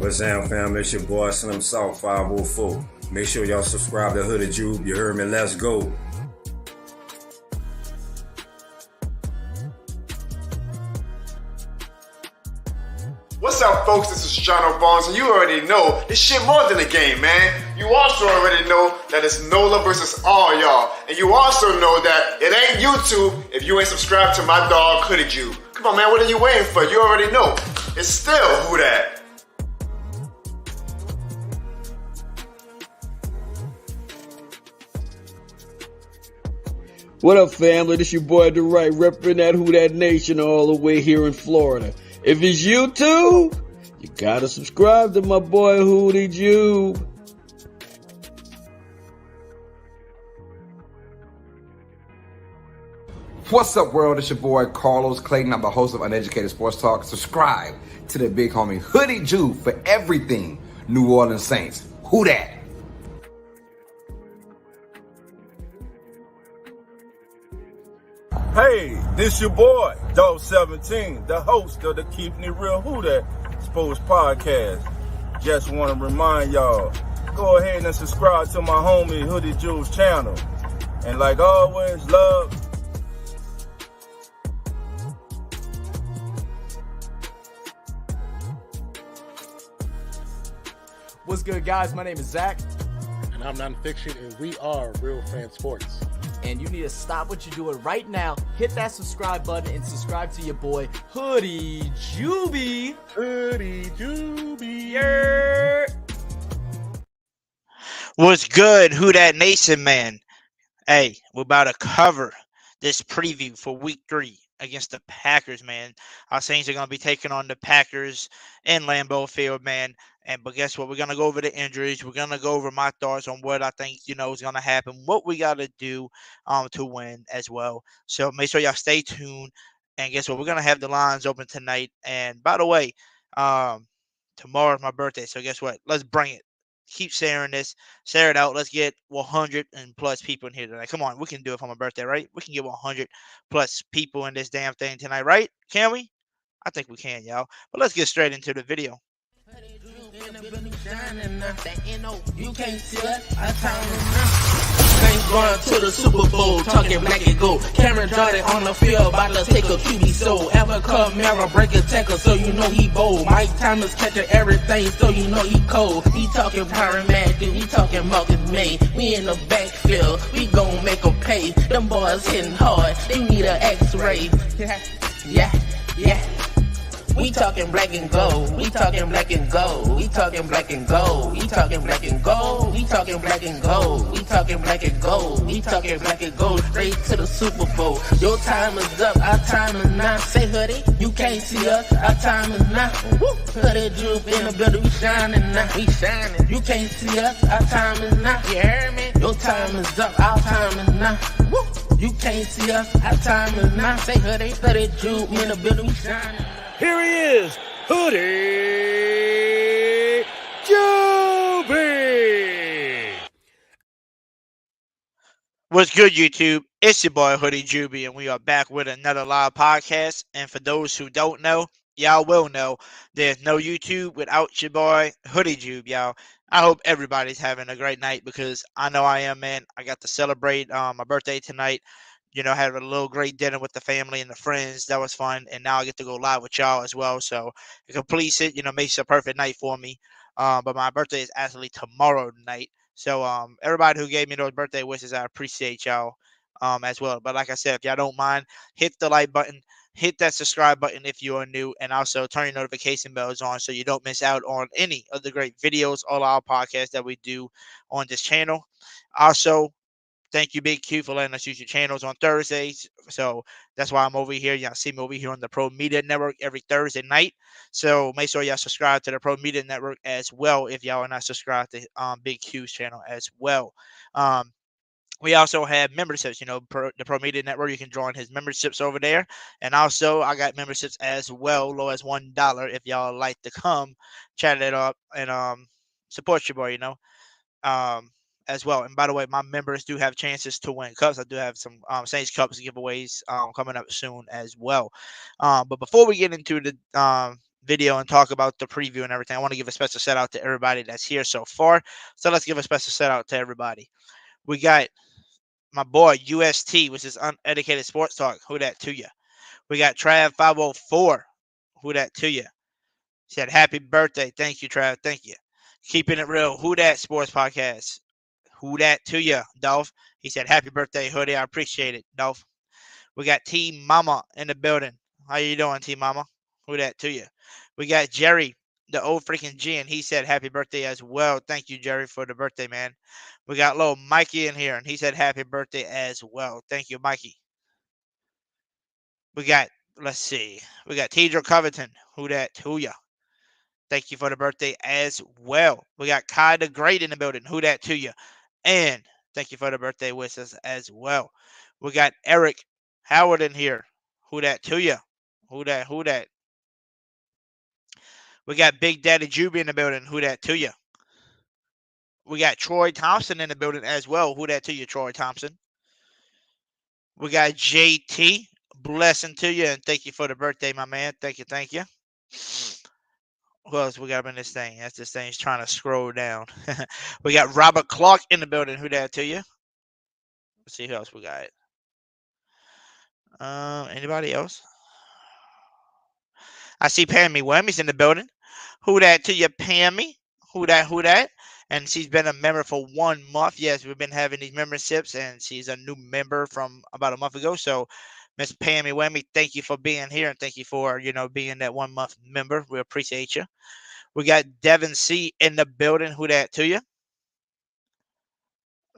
What's down, fam? It's your boy Slim South 504. Make sure y'all subscribe to Hooded Jube. You heard me? Let's go. What's up, folks? This is Jono Barnes, and you already know this shit more than a game, man. You also already know that it's Nola versus all y'all. And you also know that it ain't YouTube if you ain't subscribed to my dog, Hooded Jube. Come on, man, what are you waiting for? You already know. It's still Who Dat. What up, family? This your boy DeRight, repping that Who Dat Nation all the way here in Florida. If it's YouTube, you gotta subscribe to my boy Hoodie Jube. What's up, world? It's your boy Carlos Clayton. I'm the host of Uneducated Sports Talk. Subscribe to the big homie Hoodie Jube for everything New Orleans Saints. Who Dat? Hey, this your boy, Dog 17, the host of the Keeping It Real Who Dat Sports Podcast. Just want to remind y'all, go ahead and subscribe to my homie Hoodie Jube's channel. And like always, love. What's good, guys? My name is Zach. And I'm Nonfiction, and we are Real Fan Sports. And you need to stop what you're doing right now. Hit that subscribe button and subscribe to your boy, Hoodie Jube. Hoodie Jube. Yeah. What's good, Who Dat Nation, man? Hey, we're about to cover this preview for Week 3 against the Packers, man. Our Saints are going to be taking on the Packers in Lambeau Field, man. But guess what? We're going to go over the injuries. We're going to go over my thoughts on what I think, is going to happen, what we got to do to win as well. So make sure y'all stay tuned. And guess what? We're going to have the lines open tonight. And by the way, tomorrow's my birthday. So guess what? Let's bring it. Keep sharing this. Share it out. Let's get 100 and plus people in here tonight. Come on. We can do it for my birthday, right? We can get 100 plus people in this damn thing tonight, right? Can we? I think we can, y'all. But let's get straight into the video. You can't see us, our time is now. Ain't going to the Super Bowl, talking black and gold. Cameron Jordan on the field, about to take a QB soul. Ever Camaro break a tackle, so you know he bold. Mike Thomas catching everything, so you know he cold. We talking Byron Matthew, we talking Marcus May. We in the backfield, we gon' make them pay. Them boys hitting hard, they need an X-ray. Yeah. We talking black and gold. We talking black and gold. We talking black and gold. We talking black and gold. We talking black and gold. We talking black and gold. We talking black and gold. Straight to the Super Bowl. Your time is up. Our time is now. Say Hoodie, you can't see us. Our time is now. Woo. Hoodie Jube in the building. We shining now. We shining. You can't see us. Our time is now. You heard me? Your time is up. Our time is now. Woo. You can't see us. Our time is now. Say Hoodie, Hoodie Jube in the building. We shining. Here he is, Hoodie Jube. What's good, YouTube? It's your boy, Hoodie Jube, and we are back with another live podcast. And for those who don't know, y'all will know, there's no YouTube without your boy, Hoodie Jube, y'all. I hope everybody's having a great night because I know I am, man. I got to celebrate my birthday tonight. Had a little great dinner with the family and the friends. That was fun. And now I get to go live with y'all as well. So it completes it, makes it a perfect night for me. But my birthday is actually tomorrow night. So everybody who gave me those birthday wishes, I appreciate y'all as well. But like I said, if y'all don't mind, hit the like button, hit that subscribe button if you are new, and also turn your notification bells on so you don't miss out on any of the great videos, all our podcasts that we do on this channel. Also, thank you, Big Q, for letting us use your channels on Thursdays. So that's why I'm over here. Y'all see me over here on the Pro Media Network every Thursday night. So make sure y'all subscribe to the Pro Media Network as well if y'all are not subscribed to Big Q's channel as well. We also have memberships, the Pro Media Network. You can join his memberships over there. And also, I got memberships as well, low as $1 if y'all like to come chat it up and support your boy, as well. And by the way, my members do have chances to win cups. I do have some Saints Cups giveaways coming up soon as well. But before we get into the video and talk about the preview and everything. I want to give a special shout out to everybody that's here so far. So let's give a special shout out to everybody. We got my boy UST, which is Uneducated Sports Talk. Who that to you? We got Trav 504. Who that to you? Said happy birthday. Thank you, Trav. Thank you. Keeping it real. Who that sports podcast? Who that to you, Dolph? He said happy birthday, Hoodie. I appreciate it, Dolph. We got T Mama in the building. How you doing, T Mama? Who that to you? We got Jerry, the old freaking G, and he said happy birthday as well. Thank you, Jerry, for the birthday, man. We got little Mikey in here, and he said happy birthday as well. Thank you, Mikey. We got, let's see, we got Tidra Covington. Who that to ya? Thank you for the birthday as well. We got Kai the Great in the building. Who that to you? And thank you for the birthday wishes as well. We got Eric Howard in here. Who that to you? Who that? Who that? We got Big Daddy Juby in the building. Who that to you? We got Troy Thompson in the building as well. Who that to you, Troy Thompson? We got JT. Blessing to you, and thank you for the birthday, my man. Thank you, thank you. Who else we got up in this thing? As this thing's trying to scroll down. We got Robert Clark in the building. Who that to you? Let's see who else we got. Anybody else? I see Pammy Wemmy's in the building. Who that to you, Pammy? Who that? Who that? And she's been a member for 1 month. Yes, we've been having these memberships, and she's a new member from about a month ago. So, Miss Pammy Wemmy, thank you for being here, and thank you for being that 1 month member. We appreciate you. We got Devin C in the building. Who that to you?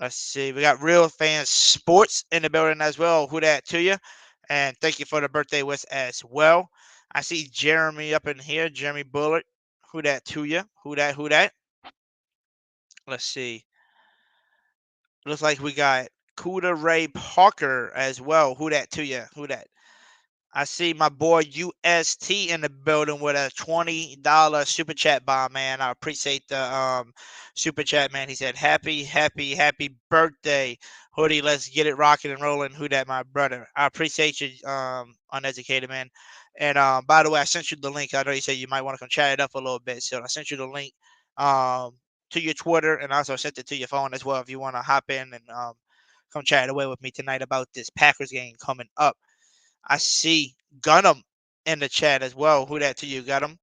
Let's see. We got Real Fans Sports in the building as well. Who that to you? And thank you for the birthday wish as well. I see Jeremy up in here. Jeremy Bullard. Who that to you? Who that? Who that? Let's see. Looks like we got Kuda Ray Parker as well. Who that to you? Who that? I see my boy UST in the building with a $20 super chat bomb, man. I appreciate the super chat, man. He said, happy birthday, Hoodie. Let's get it rocking and rolling. Who that, my brother? I appreciate you, Uneducated, man. And by the way, I sent you the link. I know you said you might want to come chat it up a little bit. So I sent you the link to your Twitter, and also sent it to your phone as well if you want to hop in and come chat away with me tonight about this Packers game coming up. I see Gunham in the chat as well. Who that to you, Gunham?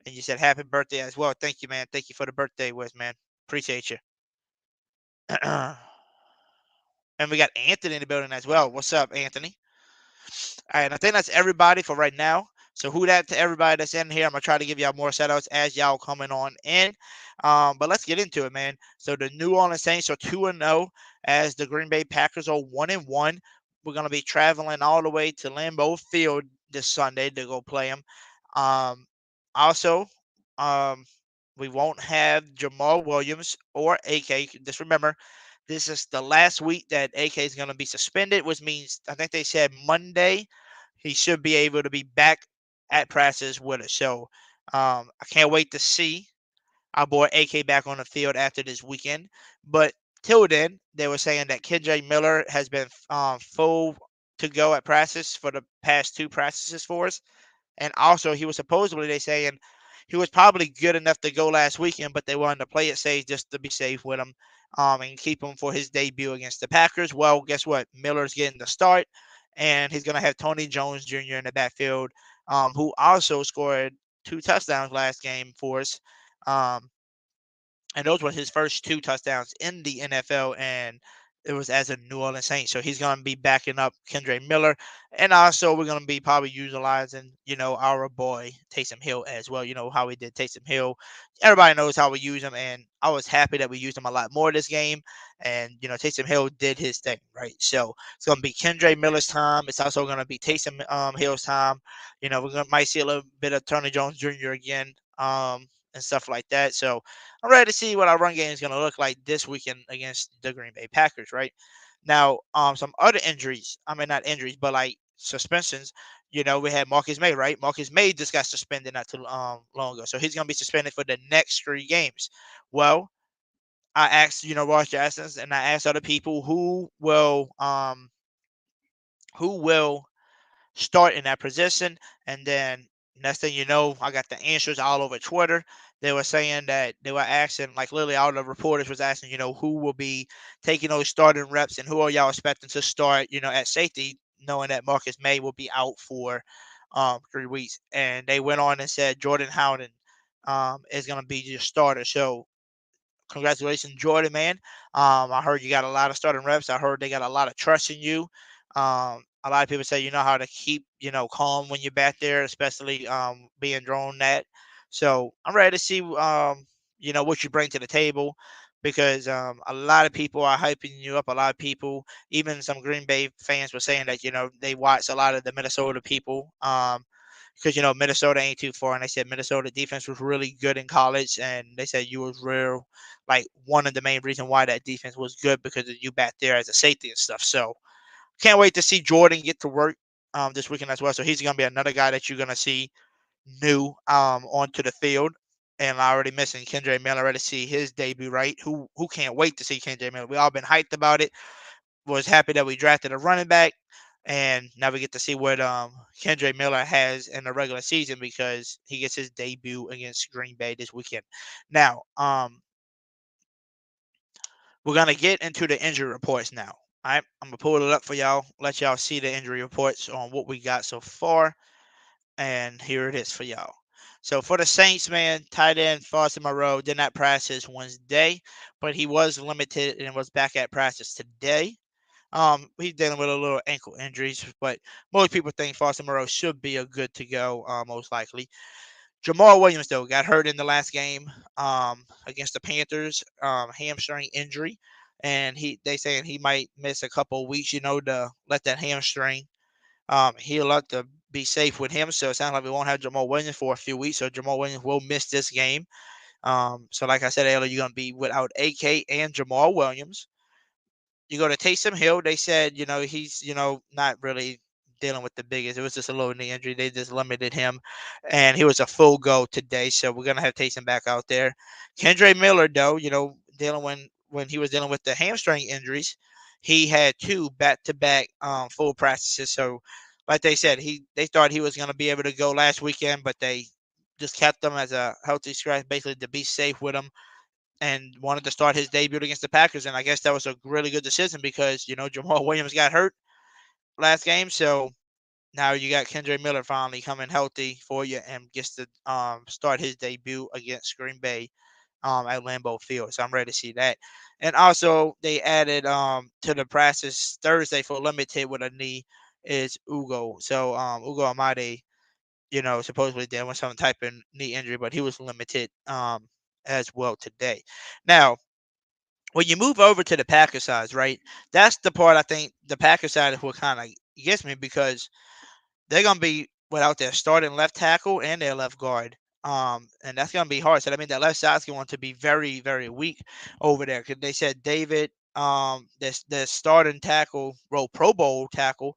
And you said happy birthday as well. Thank you, man. Thank you for the birthday wish, man. Appreciate you. And we got Anthony in the building as well. What's up, Anthony? All right, I think that's everybody for right now. So who that to everybody that's in here. I'm going to try to give y'all more shout-outs as y'all coming on in. But let's get into it, man. So the New Orleans Saints are 2-0 as the Green Bay Packers are 1-1. We're going to be traveling all the way to Lambeau Field this Sunday to go play them. Also, we won't have Jamal Williams or AK. Just remember, this is the last week that AK is going to be suspended, which means I think they said Monday he should be able to be back at practice with us. So I can't wait to see our boy AK back on the field after this weekend. But till then, they were saying that Kendre Miller has been full to go at practice for the past 2 practices for us. And also, he was supposedly, they saying, he was probably good enough to go last weekend, but they wanted to play it safe just to be safe with him and keep him for his debut against the Packers. Well, guess what? Miller's getting the start, and he's going to have Tony Jones Jr. in the backfield, who also scored 2 touchdowns last game for us. And those were his first 2 touchdowns in the NFL, and it was as a New Orleans Saint. So he's going to be backing up Kendre Miller. And also we're going to be probably utilizing, our boy Taysom Hill as well. You know how we did Taysom Hill. Everybody knows how we use him, and I was happy that we used him a lot more this game. And, Taysom Hill did his thing, right? So it's going to be Kendre Miller's time. It's also going to be Taysom Hill's time. Might see a little bit of Tony Jones Jr. again. And stuff like that. So I'm ready to see what our run game is going to look like this weekend against the Green Bay Packers, right? Now, some other injuries, not injuries, but like suspensions, we had Marcus May, right? Marcus May just got suspended not too long ago. So he's going to be suspended for the next 3 games. Well, I asked, Ross Jackson, and I asked other people who will start in that position. And then next thing you know, I got the answers all over Twitter. They were saying that they were asking, like literally all the reporters was asking, who will be taking those starting reps and who are y'all expecting to start, at safety, knowing that Marcus May will be out for 3 weeks. And they went on and said Jordan Howden is going to be your starter. So congratulations, Jordan, man. I heard you got a lot of starting reps. I heard they got a lot of trust in you. A lot of people say you know how to keep, calm when you're back there, especially being drone that. So I'm ready to see, what you bring to the table because a lot of people are hyping you up. A lot of people, even some Green Bay fans were saying that, they watch a lot of the Minnesota people. Because Minnesota ain't too far, and they said Minnesota defense was really good in college, and they said you was real like one of the main reasons why that defense was good because of you back there as a safety and stuff. So can't wait to see Jordan get to work this weekend as well. So he's gonna be another guy that you're gonna see new onto the field. And I already mentioned Kendre Miller. Already see his debut, right? Who can't wait to see Kendre Miller? We all been hyped about it. Was happy that we drafted a running back, and now we get to see what Kendre Miller has in the regular season because he gets his debut against Green Bay this weekend. Now, we're gonna get into the injury reports now. All right, I'm gonna pull it up for y'all, let y'all see the injury reports on what we got so far, and here it is for y'all. So for the Saints, man, tight end Foster Moreau did not practice Wednesday, but he was limited and was back at practice today. He's dealing with a little ankle injuries, but most people think Foster Moreau should be a good to go, most likely. Jamal Williams though got hurt in the last game against the Panthers, hamstring injury, and they saying he might miss a couple of weeks, to let that hamstring heal up to be safe with him. So it sounds like we won't have Jamal Williams for a few weeks. So Jamal Williams will miss this game. So like I said earlier, you're gonna be without AK and Jamal Williams. You go to Taysom Hill. They said, he's, not really dealing with the biggest. It was just a low knee injury. They just limited him, and he was a full go today. So we're gonna have Taysom back out there. Kendre Miller, though, dealing when he was dealing with the hamstring injuries, he had two back-to-back full practices. So, like they said, they thought he was gonna be able to go last weekend, but they just kept him as a healthy scratch, basically to be safe with him and wanted to start his debut against the Packers. And I guess that was a really good decision because, Jamal Williams got hurt last game. So now you got Kendre Miller finally coming healthy for you and gets to start his debut against Green Bay at Lambeau Field. So I'm ready to see that. And also they added to the practice Thursday for limited with a knee is Ugo. So Ugo Amade, supposedly dealing with some type of knee injury, but he was limited as well today. Now, when you move over to the Packer side, right? That's the part I think the Packer side is what kind of gets me because they're gonna be without their starting left tackle and their left guard. And that's gonna be hard. So I mean, that left side's going to be very, very weak over there. Cause they said David, their starting tackle, Pro Bowl tackle,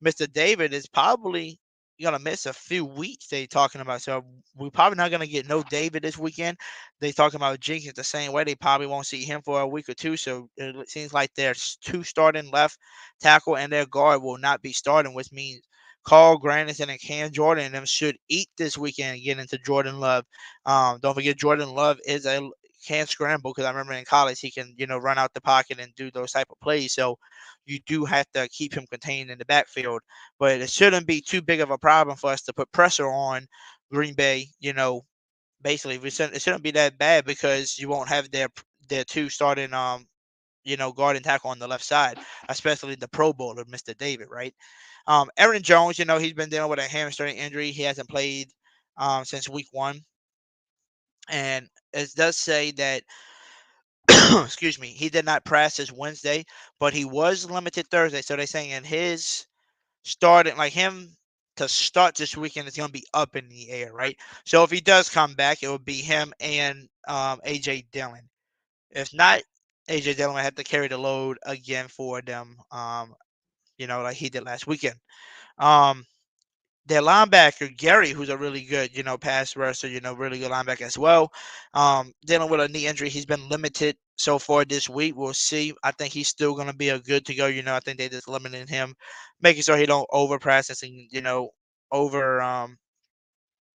Mr. David is probably gonna miss a few weeks. They talking about. So we're probably not gonna get no David this weekend. They talking about Jenkins the same way. They probably won't see him for a week or two. So it seems like there's two starting left tackle and their guard will not be starting, which means Carl Granderson and Cam Jordan and them should eat this weekend and get into Jordan Love. Don't forget Jordan Love can scramble because I remember in college he can run out the pocket and do those type of plays. So you do have to keep him contained in the backfield, but it shouldn't be too big of a problem for us to put pressure on Green Bay. Basically it shouldn't be that bad because you won't have their two starting guard and tackle on the left side, especially the Pro Bowler, Mr. David, right? Aaron Jones, he's been dealing with a hamstring injury. He hasn't played since week 1. And it does say that, excuse me, he did not practice Wednesday, but he was limited Thursday. So they're saying in his starting, like him to start this weekend is going to be up in the air, right? So if he does come back, it will be him and A.J. Dillon. If not, A.J. Dillon will have to carry the load again for them, like he did last weekend. Their linebacker, Gary, who's a really good, pass rusher, really good linebacker as well. Dealing with a knee injury. He's been limited so far this week. We'll see. I think he's still going to be a good to go. I think they just limited him, making sure he don't over process and, over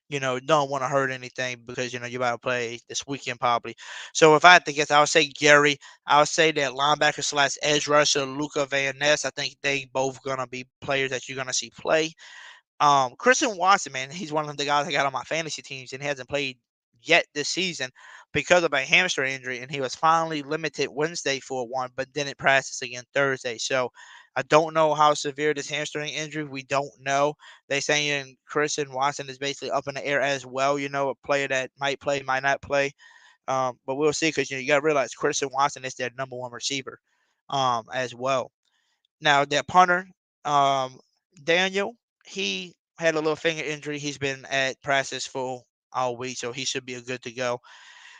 don't want to hurt anything because, you're about to play this weekend probably. So if I had to guess, I would say Gary. I would say that linebacker slash edge rusher, Luca Van Ness. I think they both going to be players that you're going to see play. Christian Watson, man, he's one of the guys I got on my fantasy teams and he hasn't played yet this season because of a hamstring injury, and he was finally limited Wednesday for one, but didn't practice again Thursday. So I don't know how severe this hamstring injury. We don't know. They saying Christian Watson is basically up in the air as well. A player that might play, might not play. But we'll see because you got to realize Christian Watson is their number one receiver, as well. Now their punter, Daniel, he had a little finger injury. He's been at practice for all week, so he should be good to go.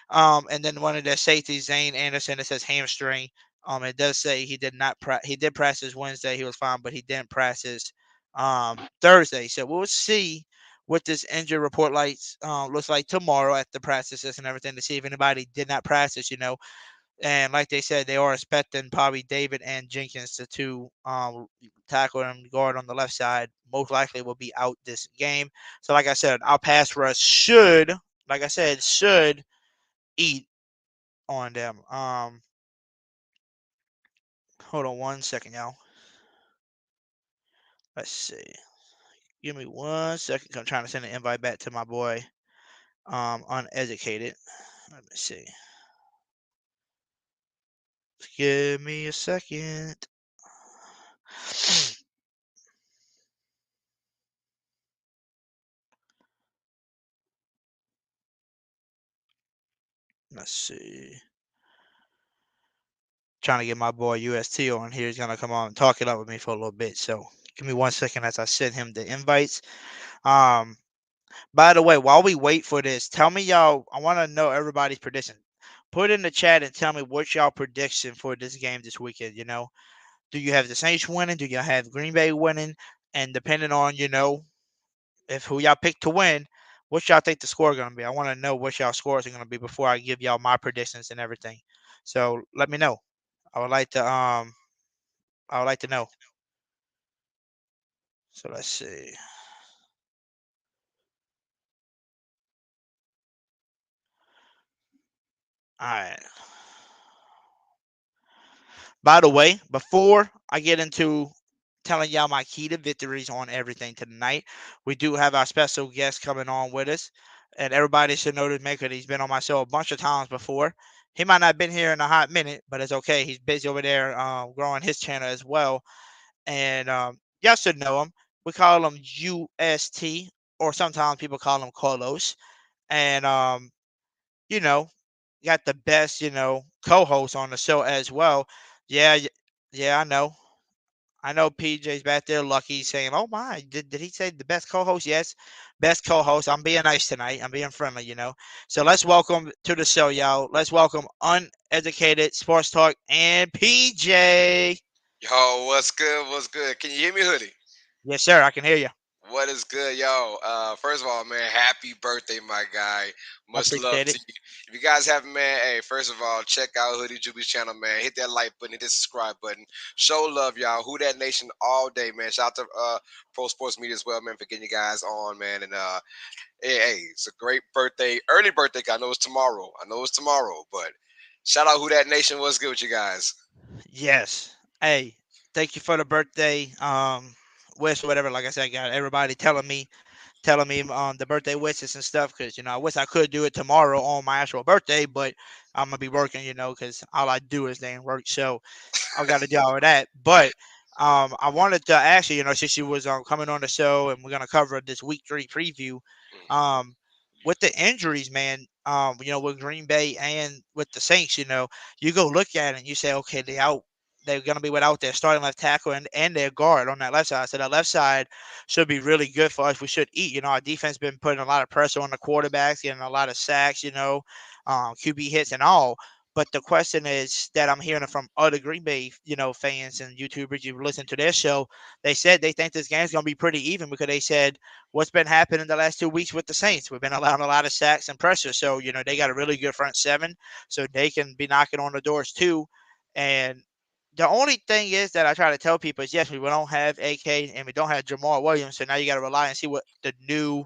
And then one of their safeties, Zane Anderson, it says hamstring. It does say he did not he did practice Wednesday. He was fine, but he didn't practice Thursday. So we'll see what this injury report looks like tomorrow at the practices and everything to see if anybody did not practice. And like they said, they are expecting probably David and Jenkins to two tackle and guard on the left side. Most likely will be out this game. So like I said, our pass rush should eat on them. Hold on one second, y'all. Let's see. Give me 1 second. I'm trying to send an invite back to my boy, uneducated. Let me see. Give me a second. Let's see. Trying to get my boy UST on here. He's gonna come on and talk it up with me for a little bit. So give me 1 second as I send him the invites. By the way, while we wait for this, tell me y'all. I want to know everybody's prediction. Put in the chat and tell me what y'all prediction for this game this weekend. Do you have the Saints winning? Do y'all have Green Bay winning? And depending on if who y'all pick to win, what y'all think the score is gonna be? I want to know what y'all scores are gonna be before I give y'all my predictions and everything. So let me know. I would like to know. So let's see. All right. By the way, before I get into telling y'all my key to victories on everything tonight, we do have our special guest coming on with us. And everybody should know this maker. He's been on my show a bunch of times before. He might not have been here in a hot minute, but it's okay. He's busy over there growing his channel as well. And y'all should know him. We call him UST, or sometimes people call him Carlos. And you know, got the best, co-host on the show as well. Yeah, yeah, I know. I know PJ's back there, lucky, saying, "Oh my, did he say the best co-host?" Yes, best co-host. I'm being nice tonight. I'm being friendly. So let's welcome to the show, y'all. Let's welcome uneducated sports talk and PJ. Yo, what's good? What's good? Can you hear me, Hoodie? Yes, sir. I can hear you. What is good, yo? First of all, man, happy birthday, my guy. I Much love appreciate to it. you. If you guys haven't, man, hey, first of all, check out Hoodie Juby's channel, man. Hit that like button, hit that subscribe button. Show love, y'all. Who That Nation all day, man. Shout out to Pro Sports Media as well, man, for getting you guys on, man. And hey, it's a great birthday, early birthday. I know it's tomorrow. But shout out Who That Nation. What's good with you guys? Yes. Hey, thank you for the birthday wish, whatever. Like I said, I got everybody telling me the birthday wishes and stuff because I wish I could do it tomorrow on my actual birthday, but I'm gonna be working, because all I do is then work. So I got to do all of that. But I wanted to ask you, since you was coming on the show and we're gonna cover this week 3 preview, um, with the injuries, man. With Green Bay and with the Saints, you go look at it and you say, okay, they're going to be without their starting left tackle and their guard on that left side. So that left side should be really good for us. We should eat. Our defense been putting a lot of pressure on the quarterbacks, getting a lot of sacks, QB hits and all. But the question is that I'm hearing from other Green Bay, fans and YouTubers. You listen to their show. They said they think this game's going to be pretty even because they said what's been happening the last 2 weeks with the Saints. We've been allowing a lot of sacks and pressure. So, they got a really good front seven. So they can be knocking on the doors too. And the only thing is that I try to tell people is, yes, we don't have AK and we don't have Jamal Williams. So now you got to rely and see what the new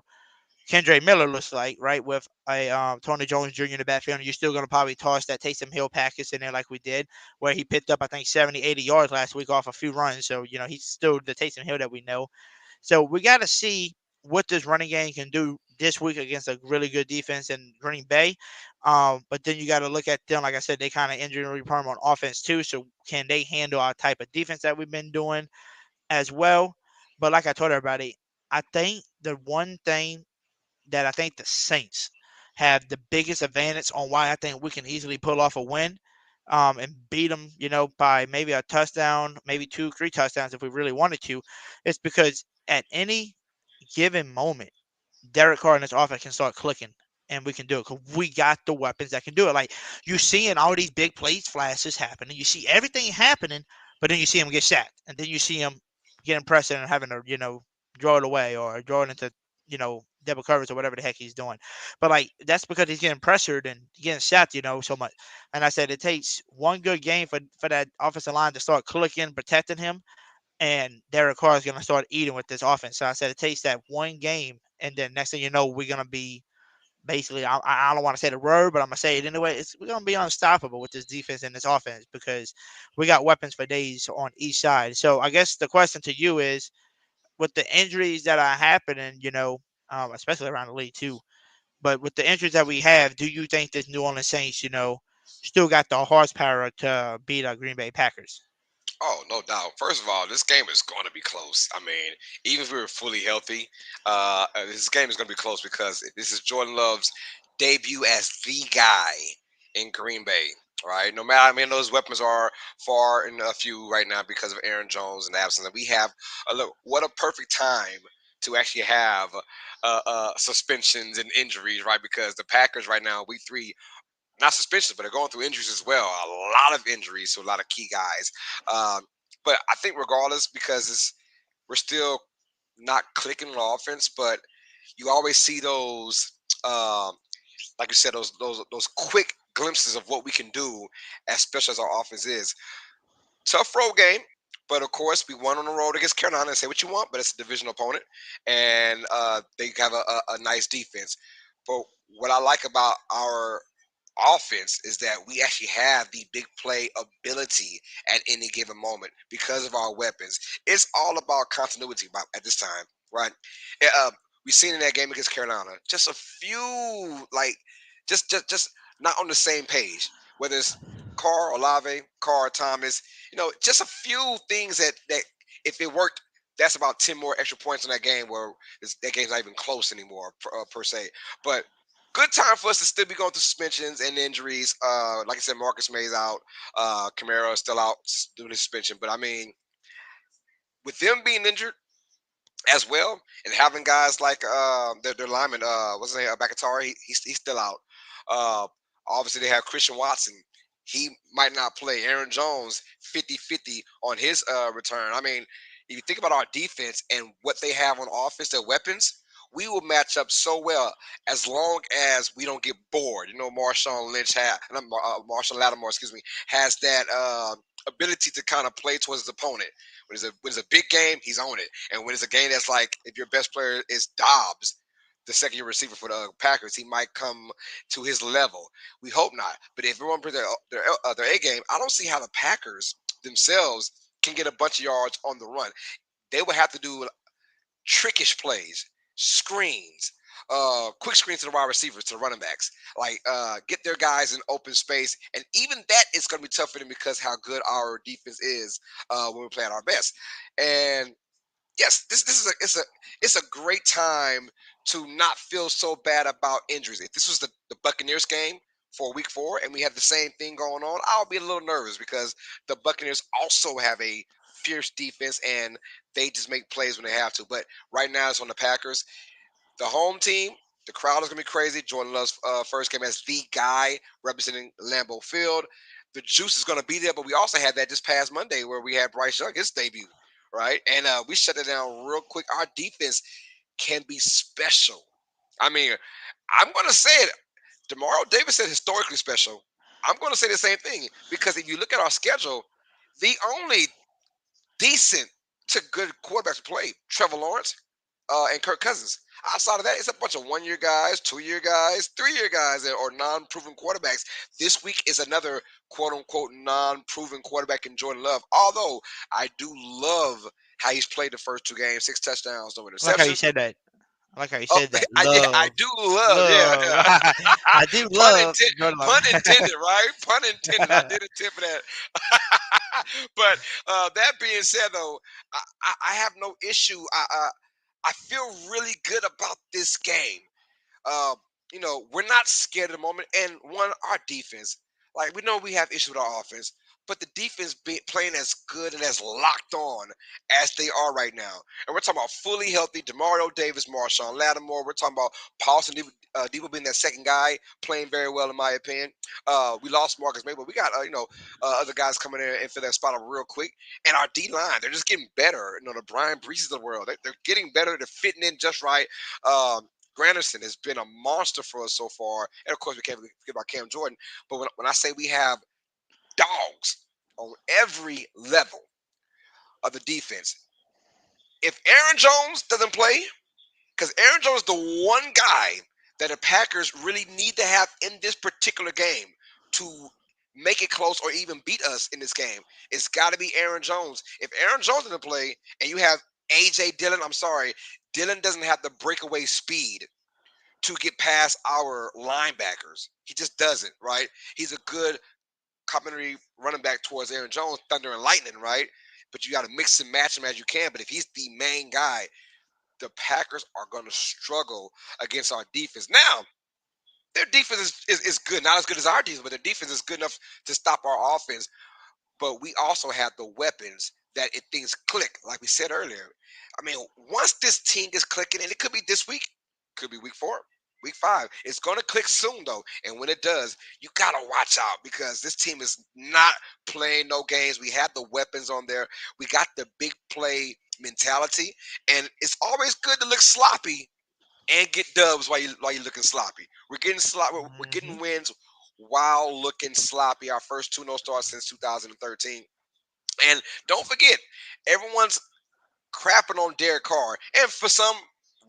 Kendra Miller looks like, right? With a Tony Jones Jr. in the backfield, and you're still going to probably toss that Taysom Hill package in there like we did, where he picked up, I think, 70, 80 yards last week off a few runs. So, he's still the Taysom Hill that we know. So we got to see what this running game can do this week against a really good defense in Green Bay. But then you got to look at them. Like I said, they kind of injury prone on offense too. So can they handle our type of defense that we've been doing as well? But like I told everybody, I think the one thing that I think the Saints have the biggest advantage on why I think we can easily pull off a win and beat them, by maybe a touchdown, maybe 2, 3 touchdowns if we really wanted to. It's because at any given moment, Derek Carr and his offense can start clicking, and we can do it because we got the weapons that can do it. Like you seeing all these big plays flashes happening, you see everything happening, but then you see him get sacked, and then you see him getting pressed and having to draw it away or draw it into double coverage or whatever the heck he's doing. But like that's because he's getting pressured and getting sacked, so much. And I said it takes one good game for that offensive line to start clicking, protecting him, and Derek Carr is going to start eating with this offense. So I said it takes that one game, and then next thing you know, we're going to be basically, I don't want to say the word, but I'm going to say it anyway. We're going to be unstoppable with this defense and this offense because we got weapons for days on each side. So I guess the question to you is, with the injuries that are happening, especially around the league too, but with the injuries that we have, do you think this New Orleans Saints, still got the horsepower to beat our Green Bay Packers? Oh, no doubt. First of all, this game is going to be close. I mean, even if we were fully healthy, this game is going to be close because this is Jordan Love's debut as the guy in Green Bay. Right? No matter, I mean, those weapons are far and a few right now because of Aaron Jones and the absence. And we have a look. What a perfect time to actually have suspensions and injuries, right? Because the Packers right now, week 3, not suspensions, but they're going through injuries as well. A lot of injuries to a lot of key guys. But I think regardless, because we're still not clicking on offense, but you always see those, like you said, those quick glimpses of what we can do, as special as our offense is. Tough road game. But of course, we won on the road against Carolina. And say what you want, but it's a division opponent, and they have a nice defense. But what I like about our offense is that we actually have the big play ability at any given moment because of our weapons. It's all about continuity at this time, right? We've seen in that game against Carolina just a few, like, just not on the same page. Whether it's Carr, Olave, Carr, Thomas, just a few things that if it worked, that's about 10 more extra points in that game where that game's not even close anymore per se. But good time for us to still be going through suspensions and injuries. Like I said, Marcus May's out. Kamara is still out due to suspension. But I mean, with them being injured as well, and having guys like their lineman, what's his name, Bakatari, he's still out. Obviously, they have Christian Watson. He might not play. Aaron Jones, 50-50 on his return. I mean, if you think about our defense and what they have on offense, their weapons, we will match up so well as long as we don't get bored. Marshawn Lynch Marshall Lattimore, has that ability to kind of play towards his opponent. When it's a big game, he's on it. And when it's a game that's like, if your best player is Dobbs, the second-year receiver for the Packers, he might come to his level. We hope not. But if everyone plays their A game, I don't see how the Packers themselves can get a bunch of yards on the run. They would have to do trickish plays, screens, quick screens to the wide receivers, to the running backs, like get their guys in open space. And even that is going to be tough for them because how good our defense is when we play at our best. And yes, this is a great time to not feel so bad about injuries. If this was the Buccaneers game for week 4 and we have the same thing going on, I'll be a little nervous because the Buccaneers also have a fierce defense and they just make plays when they have to. But right now it's on the Packers. The home team, the crowd is going to be crazy. Jordan Love's first game as the guy representing Lambeau Field. The juice is going to be there, but we also had that this past Monday where we had Bryce Young, his debut, right? And we shut it down real quick. Our defense can be special. I mean, I'm going to say it. Demario Davis said historically special. I'm going to say the same thing because if you look at our schedule, the only decent to good quarterbacks to play, Trevor Lawrence, and Kirk Cousins. Outside of that, it's a bunch of 1-year guys, 2-year guys, 3-year guys, or non-proven quarterbacks. This week is another quote-unquote non-proven quarterback in Jordan Love. Although I do love how he's played the first 2 games, 6 touchdowns, no I like how you interceptions. said that. I like how you Oh, said that. yeah, I Love. do love, yeah, Love. yeah. I do love Jordan Love. Pun intended, right? Pun intended. I did attempt for that. But that being said, though, I have no issue. I feel really good about this game. Uh, we're not scared at the moment. And our defense, like we know we have issues with our offense, but the defense playing as good and as locked on as they are right now. And we're talking about fully healthy Demario Davis, Marshawn Lattimore. We're talking about Paulson Debo being that second guy, playing very well in my opinion. We lost Marcus May, but we got other guys coming in and fill that spot up real quick. And our D line, they're just getting better. The Brian Breeses of the world, they're getting better. They're fitting in just right. Granderson has been a monster for us so far. And of course, we can't forget about Cam Jordan. But when I say we have dogs on every level of the defense, if Aaron Jones doesn't play, because Aaron Jones is the one guy that the Packers really need to have in this particular game to make it close or even beat us in this game, it's got to be Aaron Jones. If Aaron Jones doesn't play and you have A.J. Dillon, I'm sorry, Dillon doesn't have the breakaway speed to get past our linebackers. He just doesn't, right? He's a good complementary running back towards Aaron Jones, thunder and lightning, right? But you got to mix and match him as you can. But if he's the main guy, the Packers are going to struggle against our defense. Now, their defense is good. Not as good as our defense, but their defense is good enough to stop our offense. But we also have the weapons that if things click, like we said earlier. I mean, once this team is clicking, and it could be this week, could be week 4, week 5. It's going to click soon, though. And when it does, you got to watch out because this team is not playing no games. We have the weapons on there. We got the big play mentality. And it's always good to look sloppy and get dubs while you're looking sloppy. We're getting sloppy. We're getting wins while looking sloppy. Our first 2 no starts since 2013. And don't forget, everyone's crapping on Derek Carr, and for some,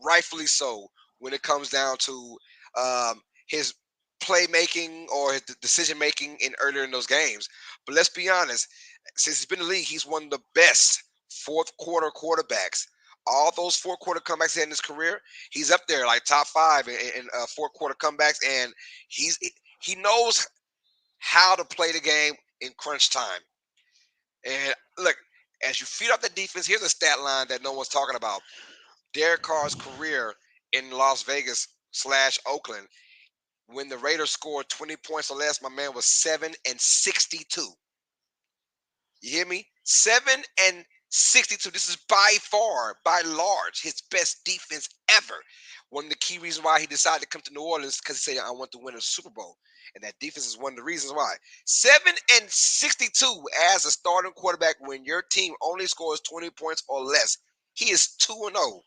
rightfully so, when it comes down to his playmaking or his decision making earlier in those games. But let's be honest, since he's been in the league, he's one of the best fourth quarter quarterbacks. All those fourth quarter comebacks he had in his career, he's up there like top 5 in fourth quarter comebacks, and he knows how to play the game in crunch time. And look, as you feed up the defense, here's a stat line that no one's talking about. Derek Carr's career in Las Vegas / Oakland, when the Raiders scored 20 points or less, my man was 7-62. You hear me? 7-62. This is by far, by large, his best defense ever. One of the key reasons why he decided to come to New Orleans because he said, I want to win a Super Bowl. And that defense is one of the reasons why. 7-62 as a starting quarterback when your team only scores 20 points or less. He is 2-0.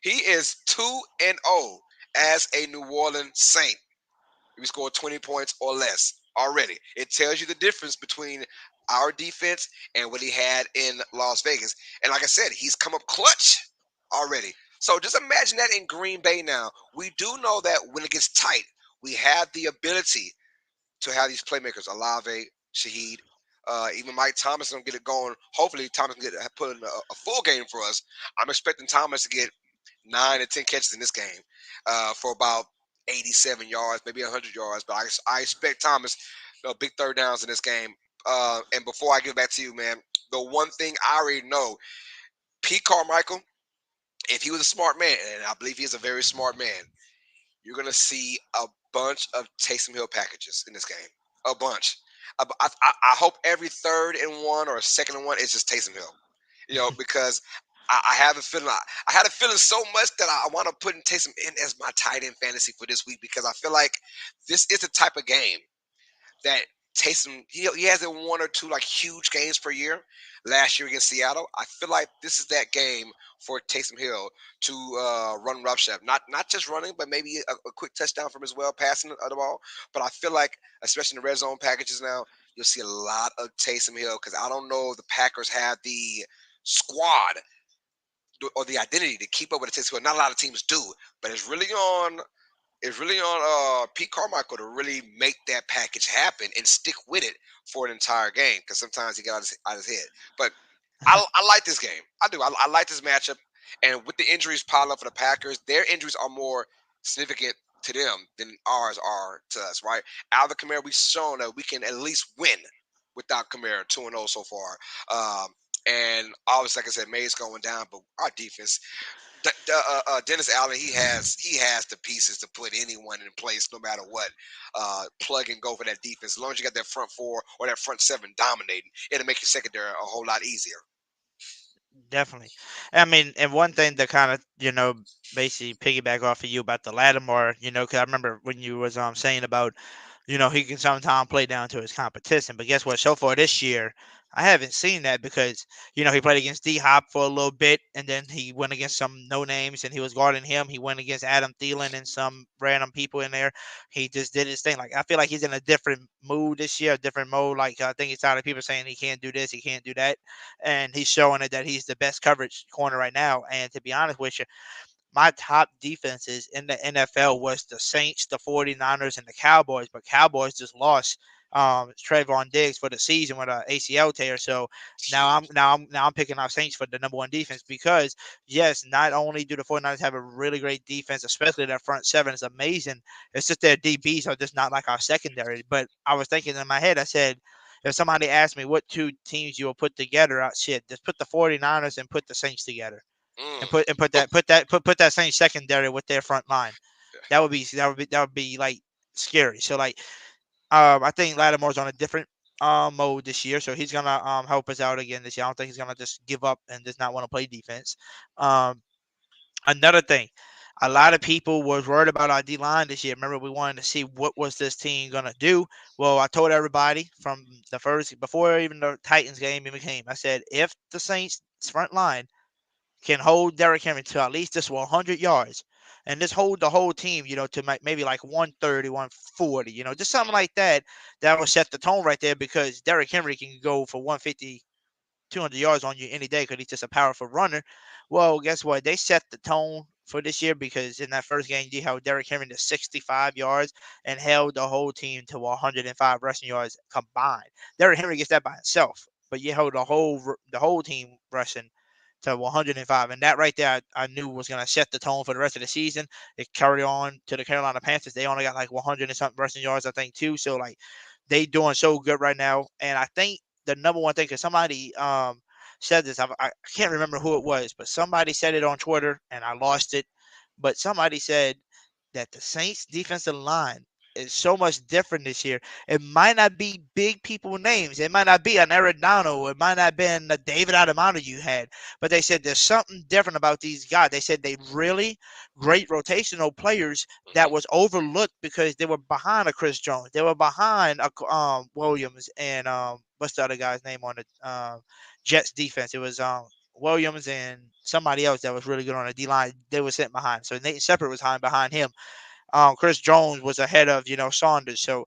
He is 2-0 as a New Orleans Saint. We scored 20 points or less already. It tells you the difference between our defense and what he had in Las Vegas. And like I said, he's come up clutch already. So just imagine that in Green Bay now. We do know that when it gets tight, we have the ability to have these playmakers, Olave, Shaheed, even Mike Thomas is going to get it going. Hopefully Thomas can put in a full game for us. I'm expecting Thomas to get 9 to 10 catches in this game for about 87 yards, maybe 100 yards. But I expect Thomas, big third downs in this game. And before I get back to you, man, the one thing I already know, Pete Carmichael, if he was a smart man, and I believe he is a very smart man, you're going to see a bunch of Taysom Hill packages in this game. A bunch. I hope every 3rd and 1 or 2nd and 1 is just Taysom Hill. Because I have a feeling. I had a feeling so much that I want to put in Taysom in as my tight end fantasy for this week because I feel like this is the type of game that Taysom, he has 1 or 2 like huge games per year. Last year against Seattle, I feel like this is that game for Taysom Hill to run roughshod. Not just running, but maybe a quick touchdown from as well, passing the ball. But I feel like, especially in the red zone packages now, you'll see a lot of Taysom Hill because I don't know if the Packers have the squad or the identity to keep up with the Texas. Not a lot of teams do, but it's really on Pete Carmichael to really make that package happen and stick with it for an entire game, because sometimes he got out his head. But I like this game. I do. I like this matchup. And with the injuries piling up for the Packers, their injuries are more significant to them than ours are to us, right? Alvin Kamara, we've shown that we can at least win without Kamara, 2-0 so far. And obviously, like I said, May's going down, but our defense, Dennis Allen, he has the pieces to put anyone in place, no matter what. Plug and go for that defense. As long as you got that front four or that front seven dominating, it'll make your secondary a whole lot easier. Definitely. I mean, and one thing that kind of, basically piggyback off of you about the Lattimore, because I remember when you was saying about, he can sometimes play down to his competition. But guess what? So far this year, I haven't seen that because, he played against D-Hop for a little bit, and then he went against some no-names, and he was guarding him. He went against Adam Thielen and some random people in there. He just did his thing. Like, I feel like he's in a different mood this year, a different mode. Like, I think he's tired of people saying he can't do this, he can't do that. And he's showing it that he's the best coverage corner right now. And to be honest with you, my top defenses in the NFL was the Saints, the 49ers, and the Cowboys. But Cowboys just lost Trayvon Diggs for the season with an ACL tear. So now I'm picking out Saints for the number one defense because, yes, not only do the 49ers have a really great defense, especially their front seven is amazing. It's just their DBs are just not like our secondary. But I was thinking in my head, I said, if somebody asked me what two teams you will put together, just put the 49ers and put the Saints together. And put that same secondary with their front line. That would be like scary. So like I think Lattimore's on a different mode this year, so he's gonna help us out again this year. I don't think he's gonna just give up and just not want to play defense. Another thing, a lot of people was worried about our D line this year. Remember, we wanted to see what was this team gonna do. Well, I told everybody from the first before even the Titans game even came. I said if the Saints front line can hold Derrick Henry to at least just 100 yards and just hold the whole team, to maybe like 130, 140, just something like that. That will set the tone right there because Derrick Henry can go for 150, 200 yards on you any day because he's just a powerful runner. Well, guess what? They set the tone for this year because in that first game, you held Derrick Henry to 65 yards and held the whole team to 105 rushing yards combined. Derrick Henry gets that by himself, but you held the whole team rushing to 105. And that right there, I knew was going to set the tone for the rest of the season. It carried on to the Carolina Panthers. They only got like 100 and something rushing yards, I think, too. So, like, they doing so good right now. And I think the number one thing, because somebody said this, I can't remember who it was, but somebody said it on Twitter, and I lost it. But somebody said that the Saints defensive line is so much different this year. It might not be big people names. It might not be an Arenado. It might not have been the David Adamano you had. But they said there's something different about these guys. They said they really great rotational players that was overlooked because they were behind a Chris Jones. They were behind a Williams and what's the other guy's name on the Jets defense? It was Williams and somebody else that was really good on the D-line. They were sitting behind. So Nate Shepard was behind him. Chris Jones was ahead of, Saunders. So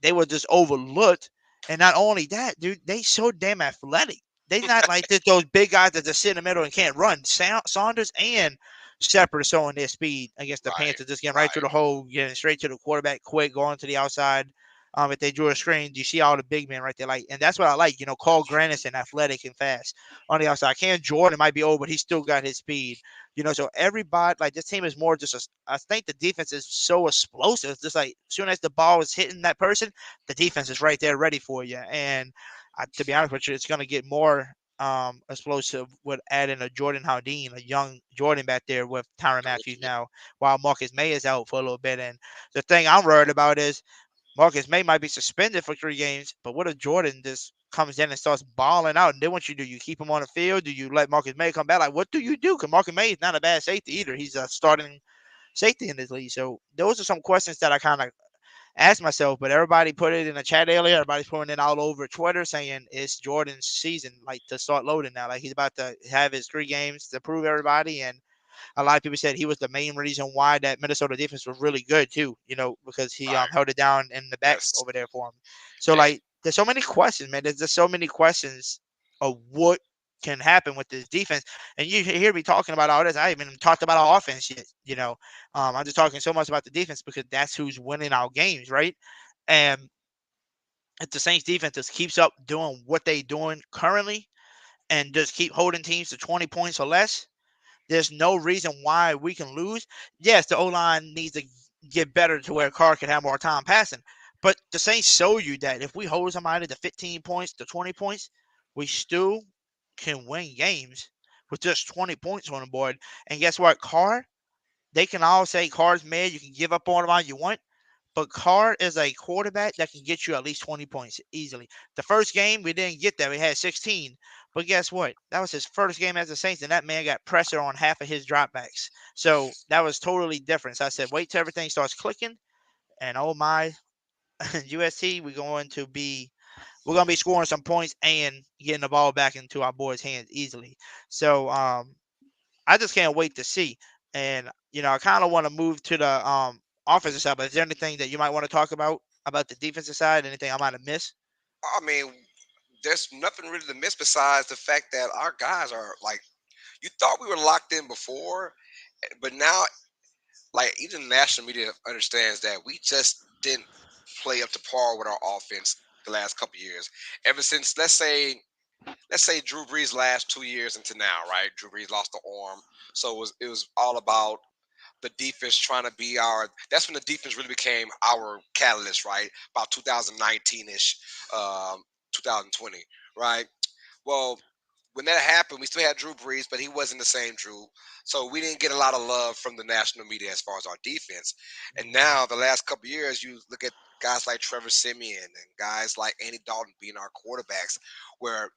they were just overlooked. And not only that, dude, they so damn athletic. They not like those big guys that just sit in the middle and can't run. Saunders and Shepard showing their speed against the Panthers, just getting right through the hole, getting straight to the quarterback quick, going to the outside. If they drew a screen, you see all the big men right there. Like, and that's what I like. Carl Granderson, athletic and fast on the outside. Cam Jordan might be old, but he still got his speed. So everybody, like, this team is more just I think the defense is so explosive. It's just like as soon as the ball is hitting that person, the defense is right there ready for you. And to be honest with you, it's going to get more explosive with adding a Jordan Haldane, a young Jordan back there with Tyrann Matthew now, while Marcus May is out for a little bit. And the thing I'm worried about is Marcus May might be suspended for 3 games, but what if Jordan just comes in and starts balling out? And then what you do? You keep him on the field? Do you let Marcus May come back? Like, what do you do? Because Marcus May is not a bad safety either. He's a starting safety in this league. So those are some questions that I kind of asked myself, but everybody put it in the chat earlier. Everybody's putting it all over Twitter saying it's Jordan's season, like, to start loading now. Like, he's about to have his 3 games to prove everybody. And a lot of people said he was the main reason why that Minnesota defense was really good too, because he held it down in the back over there for him. So, like, there's so many questions, man. There's just so many questions of what can happen with this defense. And you hear me talking about all this. I haven't even talked about our offense yet. I'm just talking so much about the defense because that's who's winning our games, right? And if the Saints defense just keeps up doing what they're doing currently and just keep holding teams to 20 points or less, there's no reason why we can lose. Yes, the O-line needs to get better to where Carr can have more time passing. But the Saints show you that if we hold somebody to 15 points to 20 points, we still can win games with just 20 points on the board. And guess what? Carr, they can all say Carr's mad. You can give up on him all you want. But Carr is a quarterback that can get you at least 20 points easily. The first game, we didn't get that. We had 16. But guess what? That was his first game as a Saints, and that man got pressure on half of his dropbacks. So that was totally different. So I said, wait till everything starts clicking. And oh my, UST, we're going to be scoring some points and getting the ball back into our boys' hands easily. So I just can't wait to see. And I kind of want to move to the offensive side. But is there anything that you might want to talk about the defensive side? Anything I might have missed? I mean, there's nothing really to miss besides the fact that our guys are like, you thought we were locked in before, but now, like, even the national media understands that we just didn't play up to par with our offense the last couple years. Ever since, let's say Drew Brees' last 2 years into now, right? Drew Brees lost the arm, so it was all about the defense trying to be our. That's when the defense really became our catalyst, right? About 2019-ish, 2020, right? Well, when that happened, we still had Drew Brees, but he wasn't the same Drew. So we didn't get a lot of love from the national media as far as our defense. And now, the last couple of years, you look at guys like Trevor Siemian and guys like Andy Dalton being our quarterbacks, where